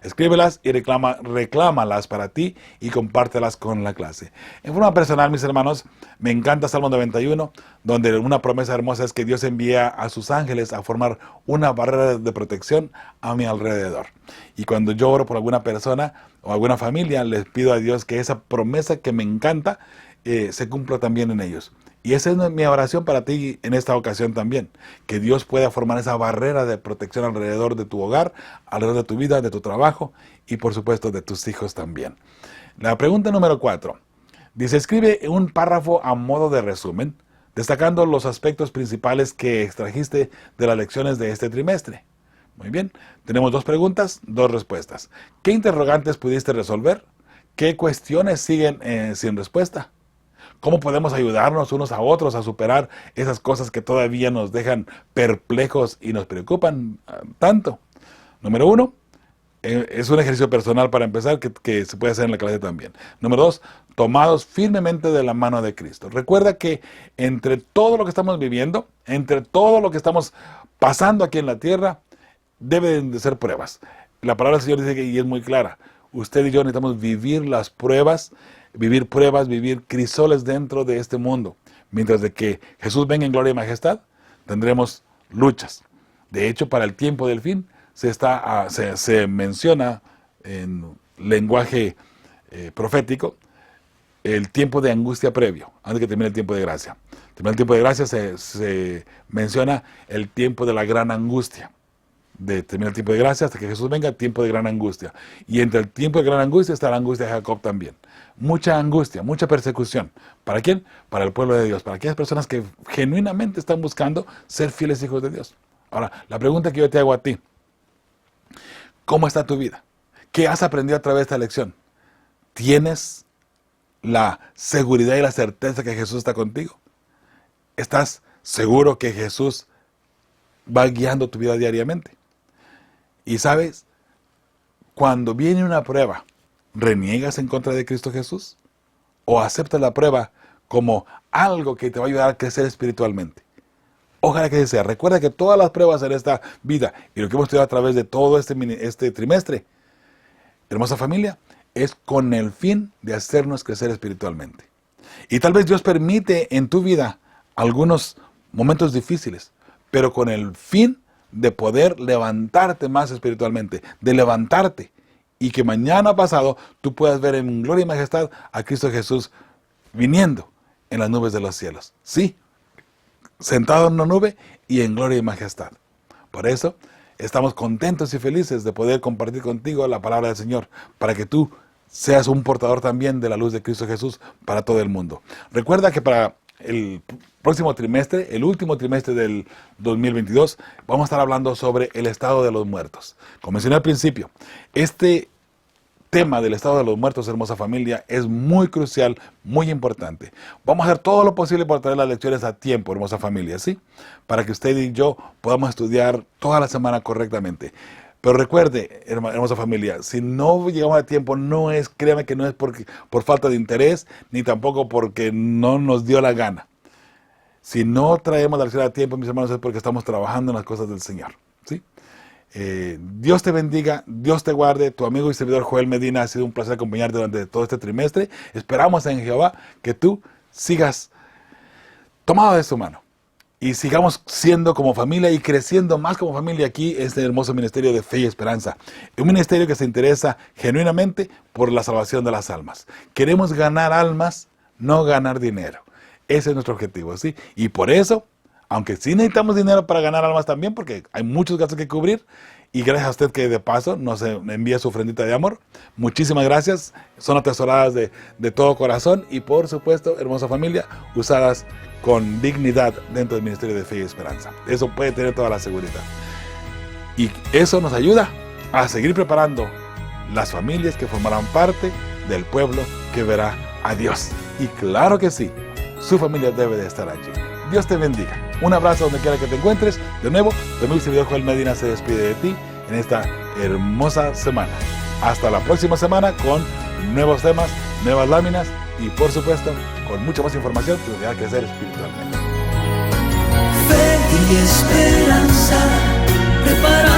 Escríbelas y reclámalas para ti y compártelas con la clase. En forma personal, mis hermanos, me encanta Salmo 91, donde una promesa hermosa es que Dios envía a sus ángeles a formar una barrera de protección a mi alrededor. Y cuando yo oro por alguna persona o alguna familia, les pido a Dios que esa promesa que me encanta se cumpla también en ellos. Y esa es mi oración para ti en esta ocasión también, que Dios pueda formar esa barrera de protección alrededor de tu hogar, alrededor de tu vida, de tu trabajo y por supuesto de tus hijos también. La pregunta número 4 dice: escribe un párrafo a modo de resumen, destacando los aspectos principales que extrajiste de las lecciones de este trimestre. Muy bien, tenemos 2 preguntas, 2 respuestas. ¿Qué interrogantes pudiste resolver? ¿Qué cuestiones siguen sin respuesta? ¿Cómo podemos ayudarnos unos a otros a superar esas cosas que todavía nos dejan perplejos y nos preocupan tanto? Número 1, es un ejercicio personal para empezar que se puede hacer en la clase también. Número 2, tomados firmemente de la mano de Cristo. Recuerda que entre todo lo que estamos viviendo, entre todo lo que estamos pasando aquí en la tierra, deben de ser pruebas. La palabra del Señor dice y es muy clara: usted y yo necesitamos vivir las pruebas, vivir crisoles dentro de este mundo. Mientras de que Jesús venga en gloria y majestad, tendremos luchas. De hecho, para el tiempo del fin, se menciona en lenguaje profético el tiempo de angustia previo, antes que termine el tiempo de gracia. Termina el tiempo de gracia, se menciona el tiempo de la gran angustia. Termina el tiempo de gracia hasta que Jesús venga, tiempo de gran angustia. Y entre el tiempo de gran angustia está la angustia de Jacob también. Mucha angustia, mucha persecución. ¿Para quién? Para el pueblo de Dios, para aquellas personas que genuinamente están buscando ser fieles hijos de Dios. Ahora, la pregunta que yo te hago a ti: ¿cómo está tu vida? ¿Qué has aprendido a través de esta lección? ¿Tienes la seguridad y la certeza que Jesús está contigo? ¿Estás seguro que Jesús va guiando tu vida diariamente? Y sabes, cuando viene una prueba, ¿reniegas en contra de Cristo Jesús? ¿O aceptas la prueba como algo que te va a ayudar a crecer espiritualmente? Ojalá que sea. Recuerda que todas las pruebas en esta vida y lo que hemos estudiado a través de todo este trimestre, hermosa familia, es con el fin de hacernos crecer espiritualmente. Y tal vez Dios permite en tu vida algunos momentos difíciles, pero con el fin de poder levantarte más espiritualmente, de levantarte, y que mañana pasado tú puedas ver en gloria y majestad a Cristo Jesús viniendo en las nubes de los cielos. Sí, sentado en una nube y en gloria y majestad. Por eso estamos contentos y felices de poder compartir contigo la palabra del Señor, para que tú seas un portador también de la luz de Cristo Jesús para todo el mundo. Recuerda que para el próximo trimestre, el último trimestre del 2022, vamos a estar hablando sobre el estado de los muertos. Como mencioné al principio, este tema del estado de los muertos, hermosa familia, es muy crucial, muy importante. Vamos a hacer todo lo posible para traer las lecciones a tiempo, hermosa familia, ¿sí? Para que usted y yo podamos estudiar toda la semana correctamente. Pero recuerde, hermosa familia, si no llegamos a tiempo, créame que no es por falta de interés, ni tampoco porque no nos dio la gana. Si no traemos la lección a tiempo, mis hermanos, es porque estamos trabajando en las cosas del Señor, ¿sí? Dios te bendiga, Dios te guarde. Tu amigo y servidor Joel Medina, ha sido un placer acompañarte durante todo este trimestre. Esperamos en Jehová que tú sigas tomado de su mano y sigamos siendo como familia y creciendo más como familia aquí en este hermoso ministerio de fe y esperanza. Un ministerio que se interesa genuinamente por la salvación de las almas. Queremos ganar almas, no ganar dinero. Ese es nuestro objetivo, ¿sí? Y por eso, aunque sí necesitamos dinero para ganar almas también, porque hay muchos gastos que cubrir, Y gracias a usted que de paso nos envía su ofrendita de amor. Muchísimas gracias. Son atesoradas de todo corazón y por supuesto, hermosa familia, usadas con dignidad dentro del Ministerio de Fe y Esperanza. Eso puede tener toda la seguridad. Y eso nos ayuda a seguir preparando las familias que formarán parte del pueblo que verá a Dios. Y claro que sí, su familia debe de estar allí. Dios te bendiga. Un abrazo donde quiera que te encuentres. De nuevo, tu amigo y servidor Joel Medina se despide de ti en esta hermosa semana. Hasta la próxima semana con nuevos temas, nuevas láminas y por supuesto con mucha más información que nos va a crecer espiritualmente. Fe y esperanza, prepara